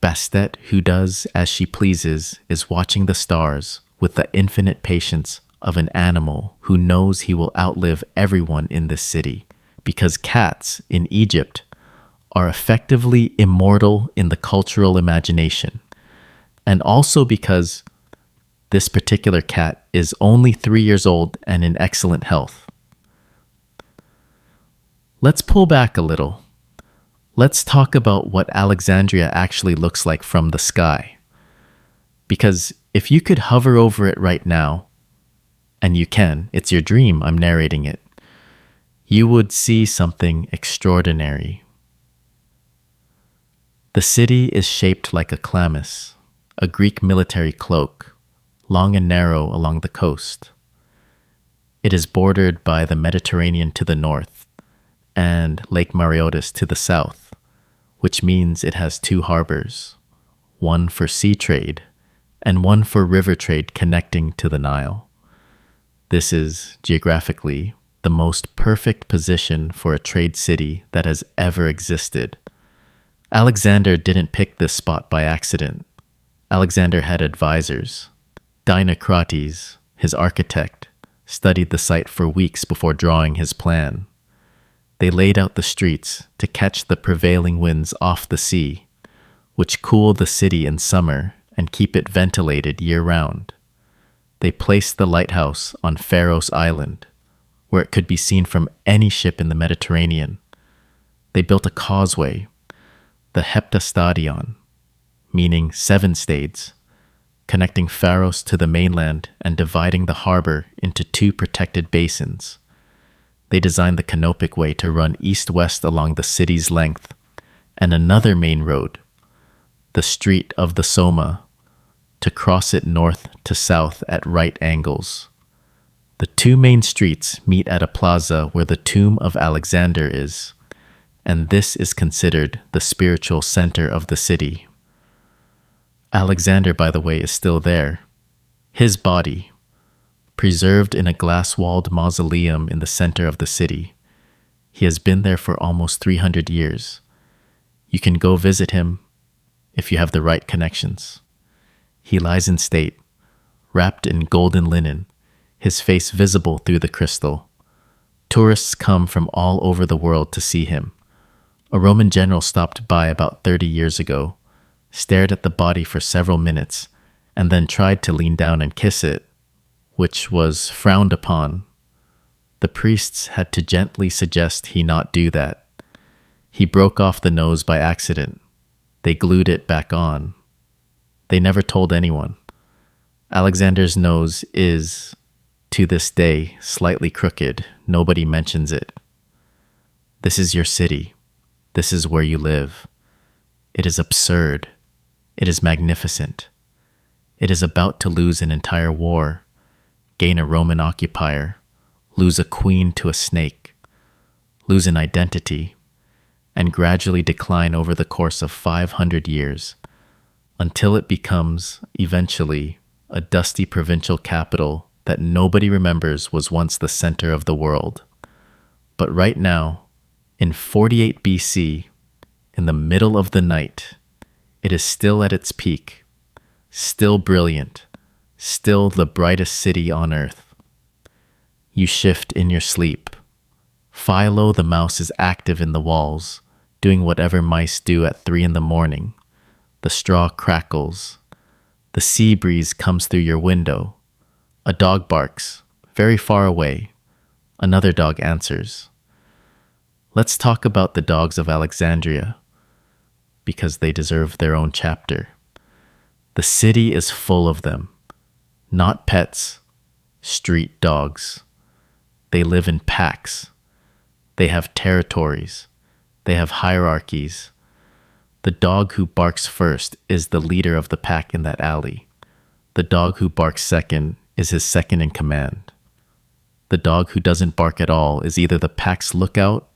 Bastet, who does as she pleases, is watching the stars with the infinite patience of an animal who knows he will outlive everyone in this city, because cats in Egypt are effectively immortal in the cultural imagination, and also because this particular cat is only 3 years old and in excellent health. Let's pull back a little. Let's talk about what Alexandria actually looks like from the sky. Because if you could hover over it right now, and you can, it's your dream, I'm narrating it, you would see something extraordinary. The city is shaped like a chlamys, a Greek military cloak, long and narrow along the coast. It is bordered by the Mediterranean to the north and Lake Mareotis to the south, which means it has 2 harbors, one for sea trade and one for river trade connecting to the Nile. This is, geographically, the most perfect position for a trade city that has ever existed. Alexander didn't pick this spot by accident. Alexander had advisors. Dynastic, his architect, studied the site for weeks before drawing his plan. They laid out the streets to catch the prevailing winds off the sea, which cool the city in summer and keep it ventilated year-round. They placed the lighthouse on Pharos Island, where it could be seen from any ship in the Mediterranean. They built a causeway, the Heptastadion, meaning 7 stades, connecting Pharos to the mainland and dividing the harbor into 2 protected basins. They designed the canopic way to run east-west along the city's length, and another main road, the Street of the Soma, to cross it north to south at right angles. The 2 main streets meet at a plaza where the tomb of Alexander is, and this is considered the spiritual center of the city. Alexander, by the way, is still there. His body, preserved in a glass-walled mausoleum in the center of the city. He has been there for almost 300 years. You can go visit him if you have the right connections. He lies in state, wrapped in golden linen, his face visible through the crystal. Tourists come from all over the world to see him. A Roman general stopped by about 30 years ago, stared at the body for several minutes, and then tried to lean down and kiss it, which was frowned upon. The priests had to gently suggest he not do that. He broke off the nose by accident. They glued it back on. They never told anyone. Alexander's nose is, to this day, slightly crooked. Nobody mentions it. This is your city. This is where you live. It is absurd. It is magnificent. It is about to lose an entire war, gain a Roman occupier, lose a queen to a snake, lose an identity, and gradually decline over the course of 500 years, until it becomes, eventually, a dusty provincial capital that nobody remembers was once the center of the world. But right now, in 48 BC, in the middle of the night, it is still at its peak, still brilliant, still the brightest city on earth. You shift in your sleep. Philo the mouse is active in the walls, doing whatever mice do at 3 in the morning. The straw crackles. The sea breeze comes through your window. A dog barks, very far away. Another dog answers. Let's talk about the dogs of Alexandria, because they deserve their own chapter. The city is full of them. Not pets, street dogs. They live in packs. They have territories. They have hierarchies. The dog who barks first is the leader of the pack in that alley. The dog who barks second is his second in command. The dog who doesn't bark at all is either the pack's lookout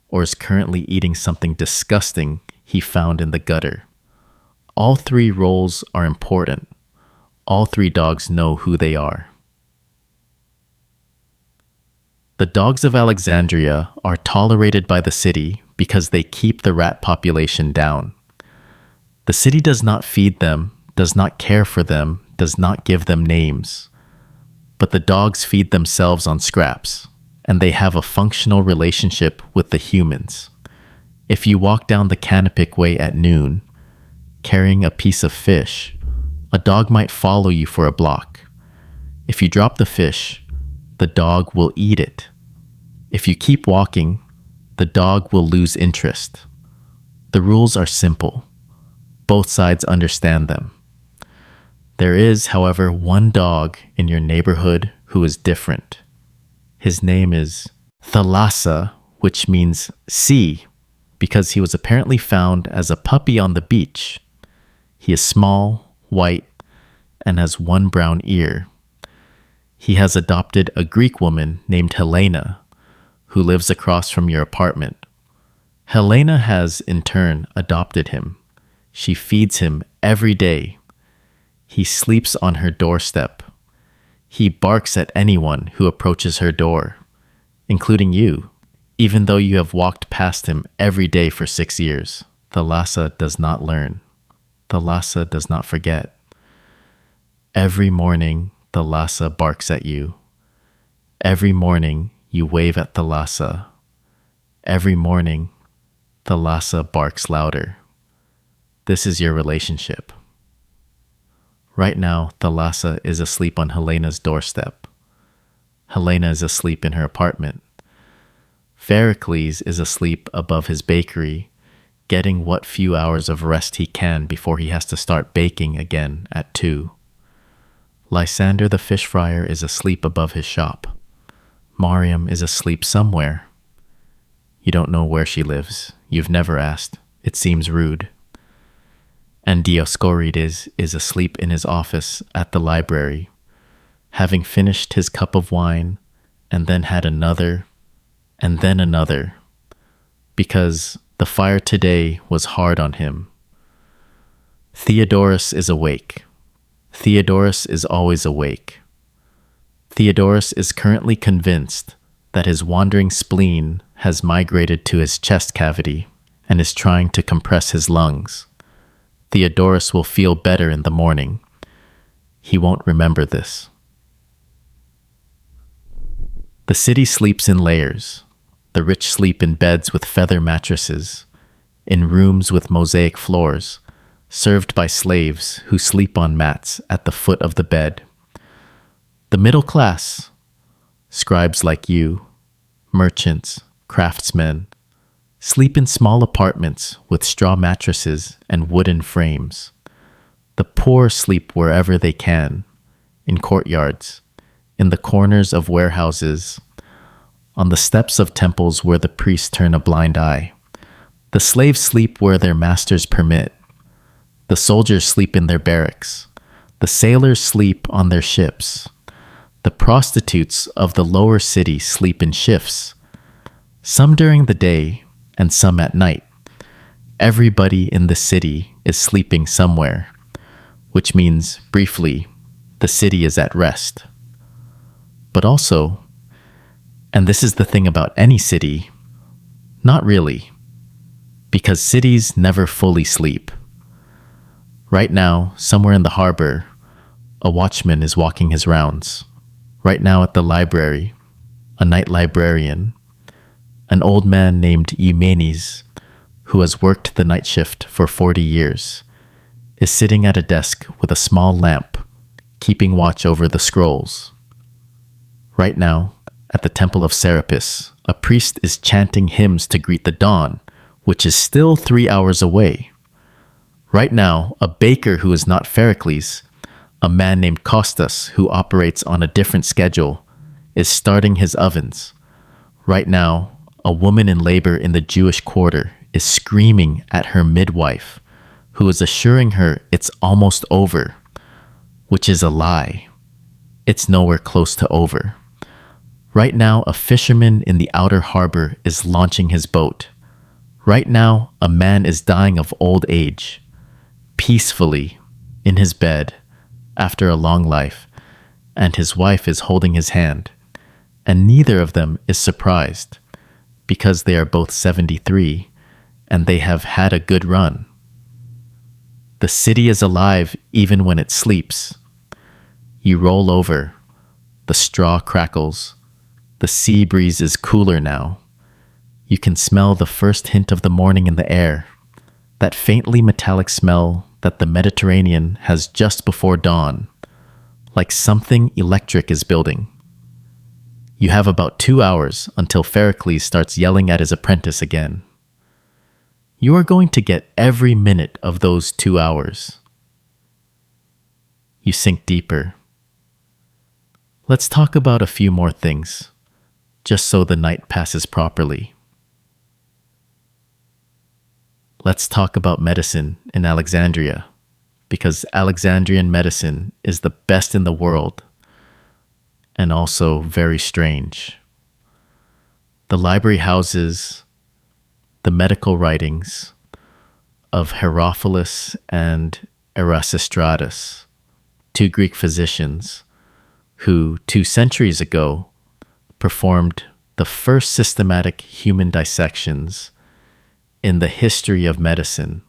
or is currently eating something disgusting he found in the gutter. All 3 roles are important. All 3 dogs know who they are. The dogs of Alexandria are tolerated by the city because they keep the rat population down. The city does not feed them, does not care for them, does not give them names. but the dogs feed themselves on scraps, and they have a functional relationship with the humans. If you walk down the Canopic Way at noon, carrying a piece of fish, a dog might follow you for a block. If you drop the fish, the dog will eat it. If you keep walking, the dog will lose interest. The rules are simple. Both sides understand them. There is, however, one dog in your neighborhood who is different. His name is Thalassa, which means sea, because he was apparently found as a puppy on the beach. He is small, white, and has one brown ear. He has adopted a Greek woman named Helena, who lives across from your apartment. Helena has, in turn, adopted him. She feeds him every day. He sleeps on her doorstep. He barks at anyone who approaches her door, including you, even though you have walked past him every day for 6 years. Thalassa does not learn. Thalassa does not forget. Every morning, Thalassa barks at you. Every morning, you wave at Thalassa. Every morning, Thalassa barks louder. This is your relationship. Right now, Thalassa is asleep on Helena's doorstep. Helena is asleep in her apartment. Pericles is asleep above his bakery, getting what few hours of rest he can before he has to start baking again at 2. Lysander the fish fryer is asleep above his shop. Mariam is asleep somewhere. You don't know where she lives. You've never asked. It seems rude. And Dioscorides is asleep in his office at the library, having finished his cup of wine, and then had another, and then another, because the fire today was hard on him. Theodorus is awake. Theodorus is always awake. Theodorus is currently convinced that his wandering spleen has migrated to his chest cavity and is trying to compress his lungs. Theodorus will feel better in the morning. He won't remember this. The city sleeps in layers. The rich sleep in beds with feather mattresses, in rooms with mosaic floors, served by slaves who sleep on mats at the foot of the bed. The middle class, scribes like you, merchants, craftsmen, sleep in small apartments with straw mattresses and wooden frames. The poor sleep wherever they can, in courtyards, in the corners of warehouses, on the steps of temples where the priests turn a blind eye. The slaves sleep where their masters permit. The soldiers sleep in their barracks. The sailors sleep on their ships. The prostitutes of the lower city sleep in shifts, some during the day and some at night. Everybody in the city is sleeping somewhere, which means, briefly, the city is at rest. But also, and this is the thing about any city, not really, because cities never fully sleep. Right now, somewhere in the harbor, a watchman is walking his rounds. Right now at the library, a night librarian, an old man named Eumenes, who has worked the night shift for 40 years, is sitting at a desk with a small lamp, keeping watch over the scrolls. Right now, at the temple of Serapis, a priest is chanting hymns to greet the dawn, which is still 3 hours away. Right now, a baker who is not Pericles, a man named Costas who operates on a different schedule, is starting his ovens. Right now, a woman in labor in the Jewish quarter is screaming at her midwife, who is assuring her it's almost over, which is a lie. It's nowhere close to over. Right now, a fisherman in the outer harbor is launching his boat. Right now, a man is dying of old age, peacefully, in his bed, after a long life, and his wife is holding his hand, and neither of them is surprised, because they are both 73, and they have had a good run. The city is alive even when it sleeps. You roll over, The straw crackles. The sea breeze is cooler now. You can smell the first hint of the morning in the air, that faintly metallic smell that the Mediterranean has just before dawn, like something electric is building. You have about 2 hours until Pericles starts yelling at his apprentice again. You are going to get every minute of those 2 hours. You sink deeper. Let's talk about a few more things, just so the night passes properly. Let's talk about medicine in Alexandria, because Alexandrian medicine is the best in the world, and also very strange. The library houses the medical writings of Herophilus and Erasistratus, two Greek physicians who 2 centuries ago performed the first systematic human dissections in the history of medicine.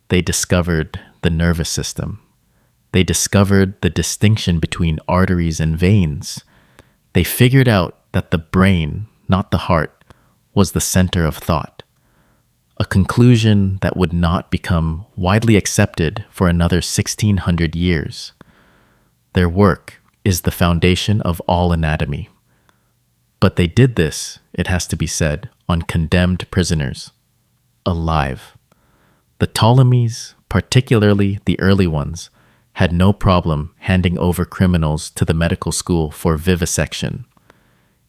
They discovered the nervous system. They discovered the distinction between arteries and veins. They figured out that the brain, not the heart, was the center of thought, a conclusion that would not become widely accepted for another 1600 years. Their work is the foundation of all anatomy. But they did this, it has to be said, on condemned prisoners, alive. The Ptolemies, particularly the early ones, had no problem handing over criminals to the medical school for vivisection.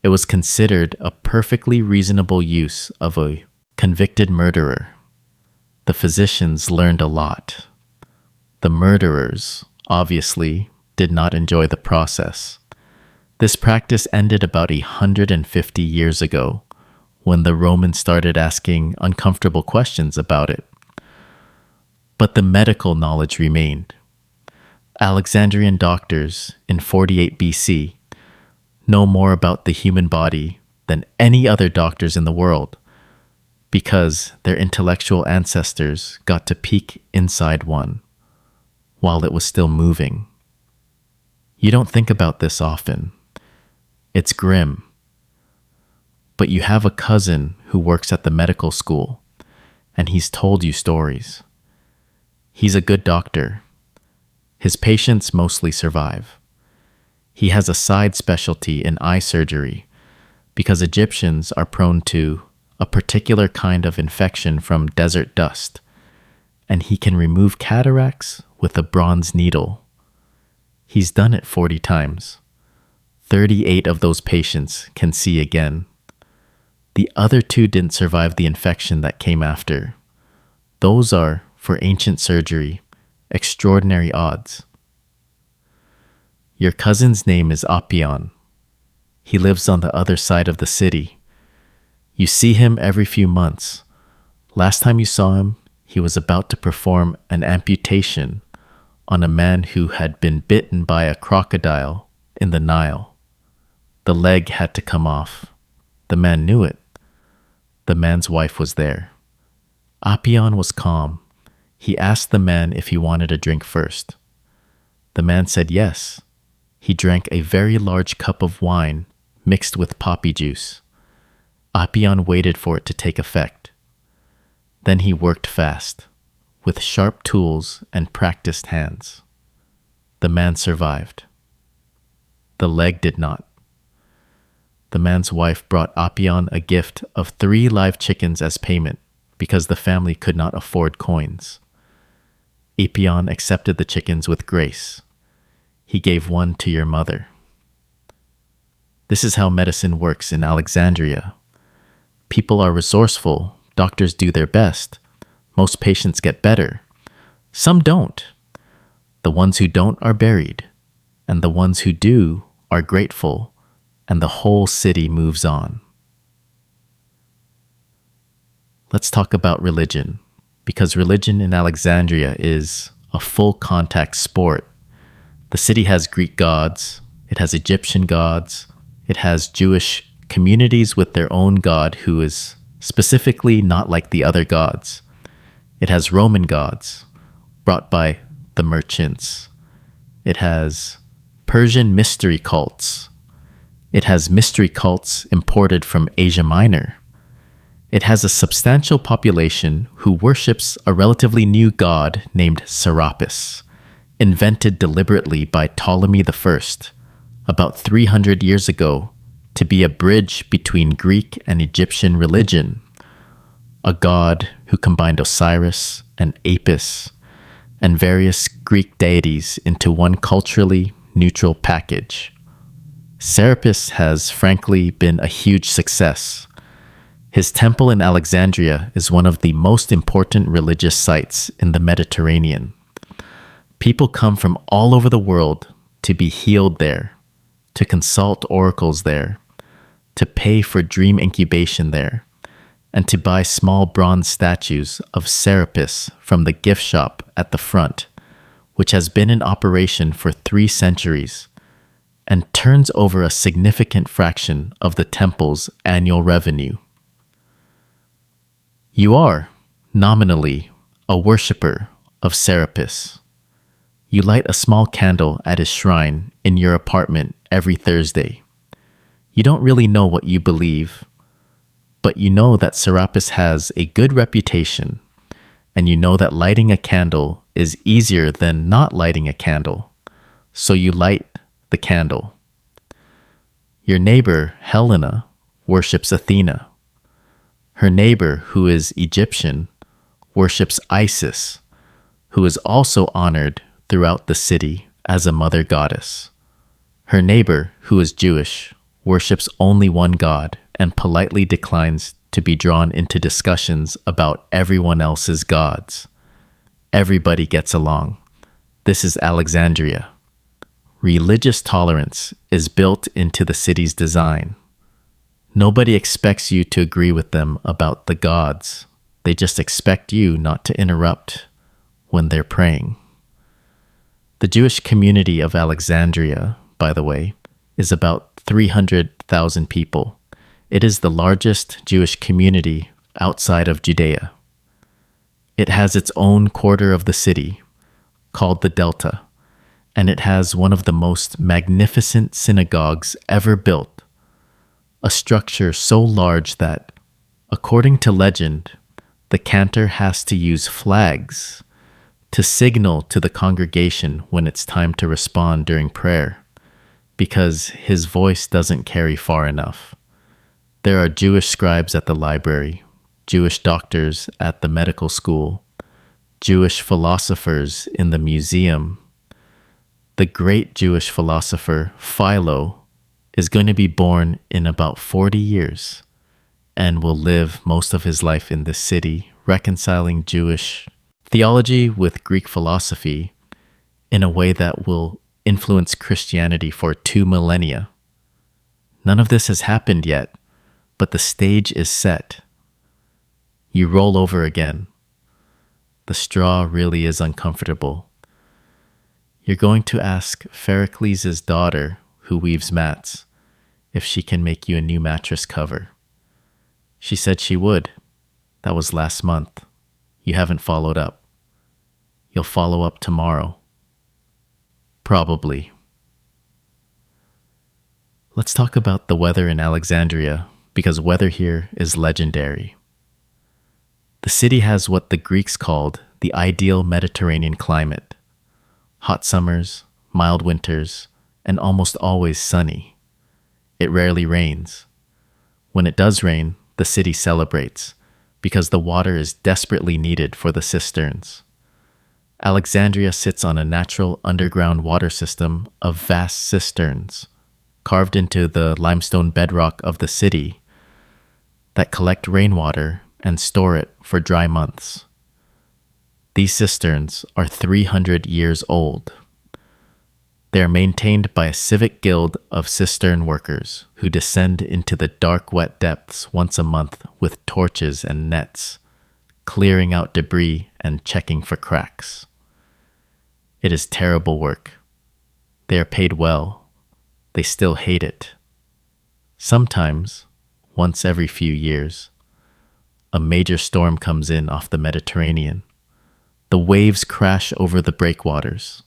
It was considered a perfectly reasonable use of a convicted murderer. The physicians learned a lot. The murderers, obviously, did not enjoy the process. This practice ended about 150 years ago, when the Romans started asking uncomfortable questions about it. But the medical knowledge remained. Alexandrian doctors in 48 BC know more about the human body than any other doctors in the world, because their intellectual ancestors got to peek inside one while it was still moving. You don't think about this often. It's grim. But you have a cousin who works at the medical school, and he's told you stories. He's a good doctor. His patients mostly survive. He has a side specialty in eye surgery because Egyptians are prone to a particular kind of infection from desert dust, and he can remove cataracts with a bronze needle. He's done it 40 times. 38 of those patients can see again. The other 2 didn't survive the infection that came after. Those are, for ancient surgery, extraordinary odds. Your cousin's name is Apion. He lives on the other side of the city. You see him every few months. Last time you saw him, he was about to perform an amputation on a man who had been bitten by a crocodile in the Nile. The leg had to come off. The man knew it. The man's wife was there. Apion was calm. He asked the man if he wanted a drink first. The man said yes. He drank a very large cup of wine mixed with poppy juice. Apion waited for it to take effect. Then he worked fast, with sharp tools and practiced hands. The man survived. The leg did not. The man's wife brought Apion a gift of 3 live chickens as payment because the family could not afford coins. Apion accepted the chickens with grace. He gave one to your mother. This is how medicine works in Alexandria. People are resourceful, doctors do their best, most patients get better. Some don't. The ones who don't are buried, and the ones who do are grateful, and the whole city moves on. Let's talk about religion, because religion in Alexandria is a full contact sport. The city has Greek gods, it has Egyptian gods, it has Jewish communities with their own god who is specifically not like the other gods. It has Roman gods brought by the merchants. It has Persian mystery cults. It has mystery cults imported from Asia Minor. It has a substantial population who worships a relatively new god named Serapis, invented deliberately by Ptolemy I about 300 years ago to be a bridge between Greek and Egyptian religion, a god who combined Osiris and Apis and various Greek deities into one culturally neutral package. Serapis has frankly been a huge success. His temple in Alexandria is one of the most important religious sites in the Mediterranean. People come from all over the world to be healed there, to consult oracles there, to pay for dream incubation there, and to buy small bronze statues of Serapis from the gift shop at the front, which has been in operation for 3 centuries and turns over a significant fraction of the temple's annual revenue. You are, nominally, a worshipper of Serapis. You light a small candle at his shrine in your apartment every Thursday. You don't really know what you believe, but you know that Serapis has a good reputation, and you know that lighting a candle is easier than not lighting a candle, so you light the candle. Your neighbor, Helena, worships Athena. Her neighbor, who is Egyptian, worships Isis, who is also honored throughout the city as a mother goddess. Her neighbor, who is Jewish, worships only one god and politely declines to be drawn into discussions about everyone else's gods. Everybody gets along. This is Alexandria. Religious tolerance is built into the city's design. Nobody expects you to agree with them about the gods. They just expect you not to interrupt when they're praying. The Jewish community of Alexandria, by the way, is about 300,000 people. It is the largest Jewish community outside of Judea. It has its own quarter of the city, called the Delta, and it has one of the most magnificent synagogues ever built, a structure so large that, according to legend, the cantor has to use flags to signal to the congregation when it's time to respond during prayer, because his voice doesn't carry far enough. There are Jewish scribes at the library, Jewish doctors at the medical school, Jewish philosophers in the museum. The great Jewish philosopher Philo is going to be born in about 40 years and will live most of his life in this city, reconciling Jewish theology with Greek philosophy in a way that will influence Christianity for 2 millennia. None of this has happened yet, but the stage is set. You roll over again. The straw really is uncomfortable. You're going to ask Pherocles' daughter, who weaves mats, if she can make you a new mattress cover. She said she would. That was last month. You haven't followed up. You'll follow up tomorrow. Probably. Let's talk about the weather in Alexandria, because weather here is legendary. The city has what the Greeks called the ideal Mediterranean climate. Hot summers, mild winters, and almost always sunny. It rarely rains. When it does rain, the city celebrates, because the water is desperately needed for the cisterns. Alexandria sits on a natural underground water system of vast cisterns, carved into the limestone bedrock of the city, that collect rainwater and store it for dry months. These cisterns are 300 years old. They are maintained by a civic guild of cistern workers who descend into the dark, wet depths once a month with torches and nets, clearing out debris and checking for cracks. It is terrible work. They are paid well. They still hate it. Sometimes, once every few years, a major storm comes in off the Mediterranean. The waves crash over the breakwaters.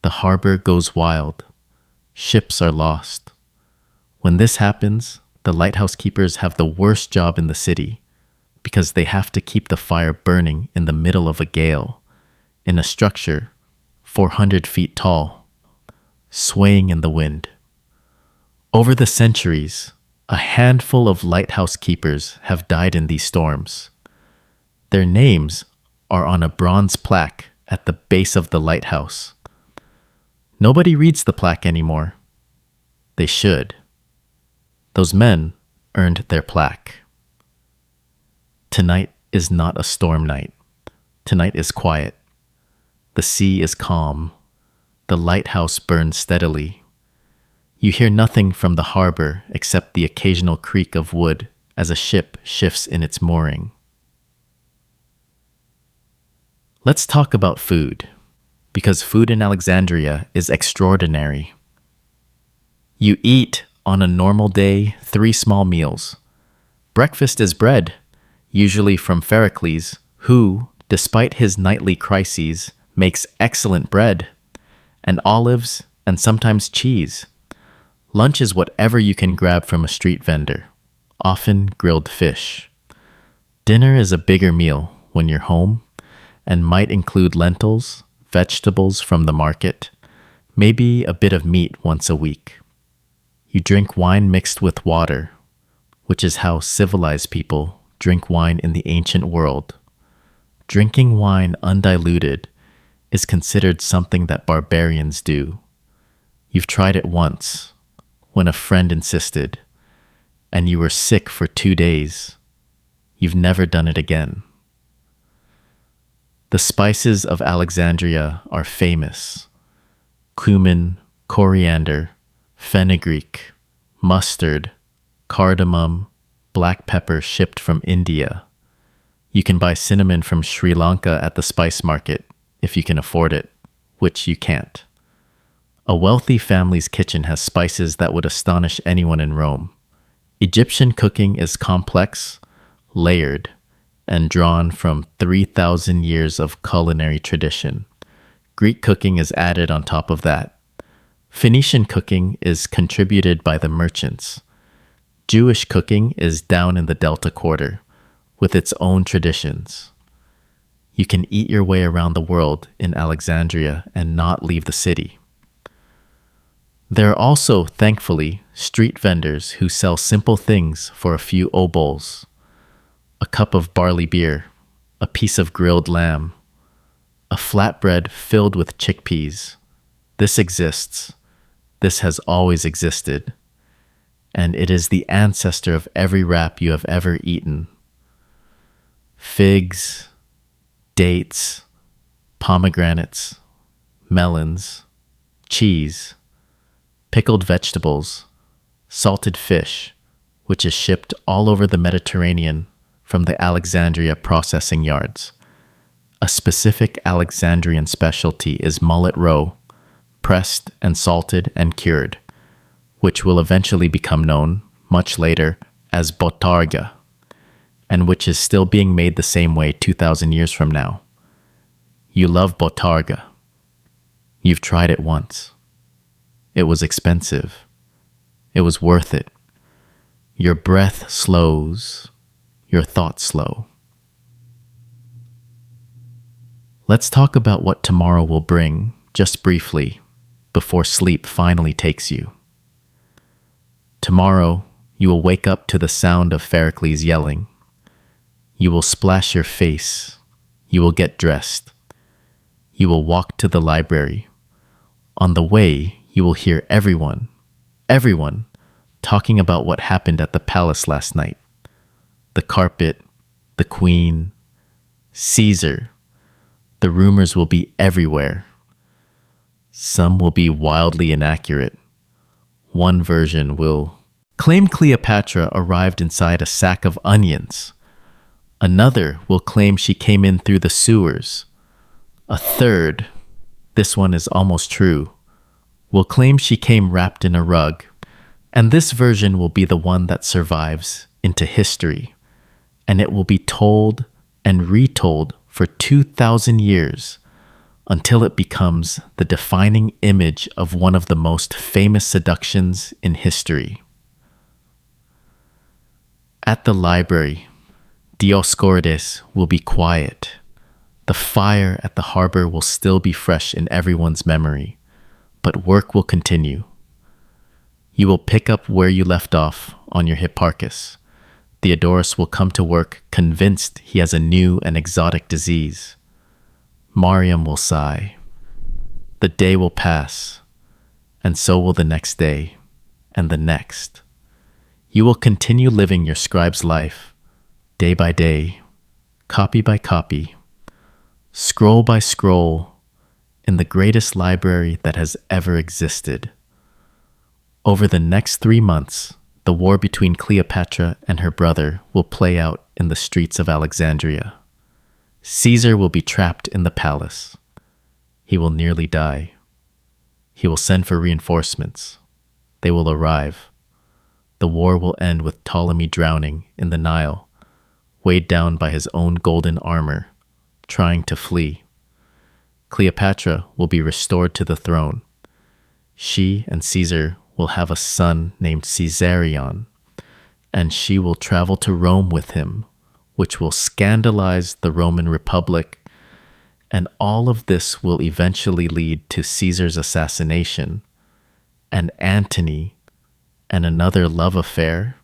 The harbor goes wild. Ships are lost. When this happens, the lighthouse keepers have the worst job in the city because they have to keep the fire burning in the middle of a gale, in a structure 400 feet tall, swaying in the wind. Over the centuries, a handful of lighthouse keepers have died in these storms. Their names are on a bronze plaque at the base of the lighthouse. Nobody reads the plaque anymore. They should. Those men earned their plaque. Tonight is not a storm night. Tonight is quiet. The sea is calm. The lighthouse burns steadily. You hear nothing from the harbor except the occasional creak of wood as a ship shifts in its mooring. Let's talk about food, because food in Alexandria is extraordinary. You eat, on a normal day, 3 small meals. Breakfast is bread, usually from Pericles, who, despite his nightly crises, makes excellent bread, and olives, and sometimes cheese. Lunch is whatever you can grab from a street vendor, often grilled fish. Dinner is a bigger meal when you're home, and might include lentils, vegetables from the market, maybe a bit of meat once a week. You drink wine mixed with water, which is how civilized people drink wine in the ancient world. Drinking wine undiluted is considered something that barbarians do. You've tried it once, when a friend insisted, and you were sick for 2 days. You've never done it again. The spices of Alexandria are famous: cumin, coriander, fenugreek, mustard, cardamom, black pepper shipped from India. You can buy cinnamon from Sri Lanka at the spice market if you can afford it, which you can't. A wealthy family's kitchen has spices that would astonish anyone in Rome. Egyptian cooking is complex, layered, and drawn from 3,000 years of culinary tradition. Greek cooking is added on top of that. Phoenician cooking is contributed by the merchants. Jewish cooking is down in the Delta Quarter, with its own traditions. You can eat your way around the world in Alexandria and not leave the city. There are also, thankfully, street vendors who sell simple things for a few obols: a cup of barley beer, a piece of grilled lamb, a flatbread filled with chickpeas. This exists. This has always existed. And it is the ancestor of every wrap you have ever eaten. Figs, dates, pomegranates, melons, cheese, pickled vegetables, salted fish, which is shipped all over the Mediterranean from the Alexandria processing yards. A specific Alexandrian specialty is mullet roe, pressed and salted and cured, which will eventually become known, much later, as botarga, and which is still being made the same way 2,000 years from now. You love botarga. You've tried it once. It was expensive. It was worth it. Your breath slows. Your thoughts slow. Let's talk about what tomorrow will bring, just briefly, before sleep finally takes you. Tomorrow, you will wake up to the sound of Pericles yelling. You will splash your face. You will get dressed. You will walk to the library. On the way, you will hear everyone, talking about what happened at the palace last night. The carpet, the queen, Caesar. The rumors will be everywhere. Some will be wildly inaccurate. One version will claim Cleopatra arrived inside a sack of onions. Another will claim she came in through the sewers. A third, this one is almost true, will claim she came wrapped in a rug. And this version will be the one that survives into history. And it will be told and retold for 2,000 years until it becomes the defining image of one of the most famous seductions in history. At the library, Dioscorides will be quiet. The fire at the harbor will still be fresh in everyone's memory, but work will continue. You will pick up where you left off on your Hipparchus. Theodorus will come to work convinced he has a new and exotic disease. Mariam will sigh. The day will pass, and so will the next day, and the next. You will continue living your scribe's life, day by day, copy by copy, scroll by scroll, in the greatest library that has ever existed. Over the next 3 months, the war between Cleopatra and her brother will play out in the streets of Alexandria. Caesar will be trapped in the palace. He will nearly die. He will send for reinforcements. They will arrive. The war will end with Ptolemy drowning in the Nile, weighed down by his own golden armor, trying to flee. Cleopatra will be restored to the throne. She and Caesar will have a son named Caesarion, and she will travel to Rome with him, which will scandalize the Roman Republic, and all of this will eventually lead to Caesar's assassination, and Antony, and another love affair,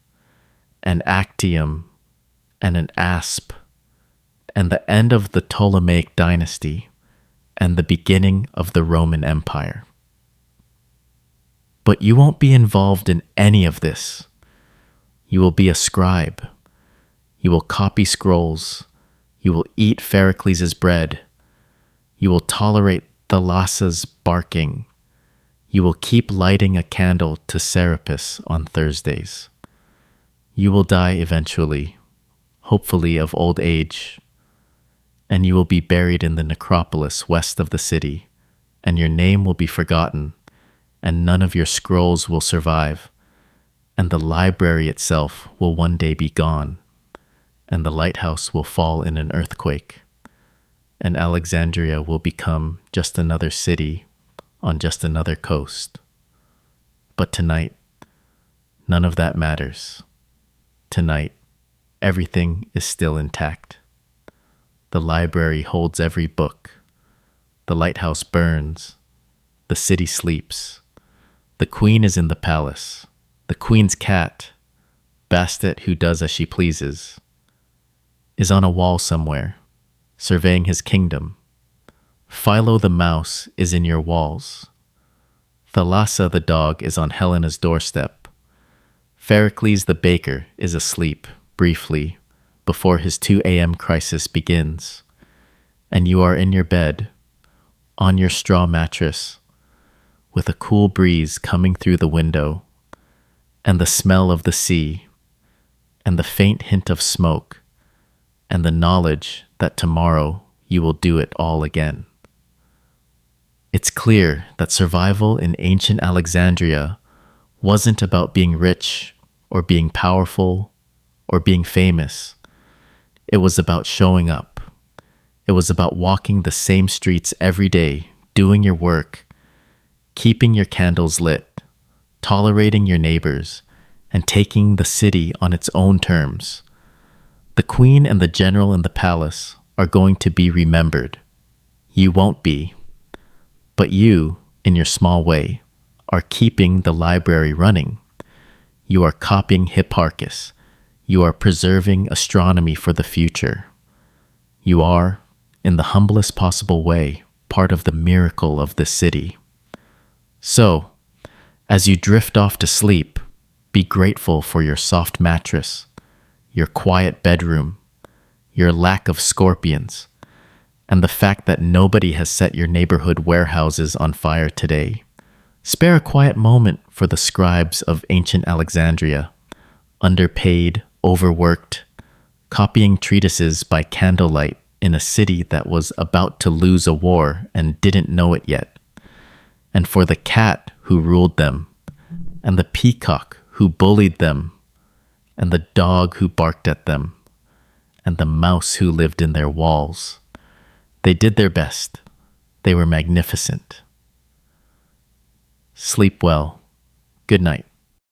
and Actium, and an asp, and the end of the Ptolemaic dynasty, and the beginning of the Roman Empire. But you won't be involved in any of this. You will be a scribe. You will copy scrolls. You will eat Pherocles' bread. You will tolerate Thalassa's barking. You will keep lighting a candle to Serapis on Thursdays. You will die eventually, hopefully of old age, and you will be buried in the necropolis west of the city, and your name will be forgotten, and none of your scrolls will survive, and the library itself will one day be gone, and the lighthouse will fall in an earthquake, and Alexandria will become just another city on just another coast. But tonight, none of that matters. Tonight, everything is still intact. The library holds every book. The lighthouse burns. The city sleeps. The queen is in the palace. The queen's cat, Bastet, who does as she pleases, is on a wall somewhere, surveying his kingdom. Philo the mouse is in your walls. Thalassa the dog is on Helena's doorstep. Pherocles the baker is asleep, briefly, before his 2 a.m. crisis begins. And you are in your bed, on your straw mattress, with a cool breeze coming through the window, and the smell of the sea, and the faint hint of smoke, and the knowledge that tomorrow you will do it all again. It's clear that survival in ancient Alexandria wasn't about being rich or being powerful or being famous. It was about showing up. It was about walking the same streets every day, doing your work, keeping your candles lit, tolerating your neighbors, and taking the city on its own terms. The queen and the general in the palace are going to be remembered. You won't be. But you, in your small way, are keeping the library running. You are copying Hipparchus. You are preserving astronomy for the future. You are, in the humblest possible way, part of the miracle of this city. So, as you drift off to sleep, be grateful for your soft mattress, your quiet bedroom, your lack of scorpions, and the fact that nobody has set your neighborhood warehouses on fire today. Spare a quiet moment for the scribes of ancient Alexandria, underpaid, overworked, copying treatises by candlelight in a city that was about to lose a war and didn't know it yet, and for the cat who ruled them, and the peacock who bullied them, and the dog who barked at them, and the mouse who lived in their walls. They did their best. They were magnificent. Sleep well. Good night.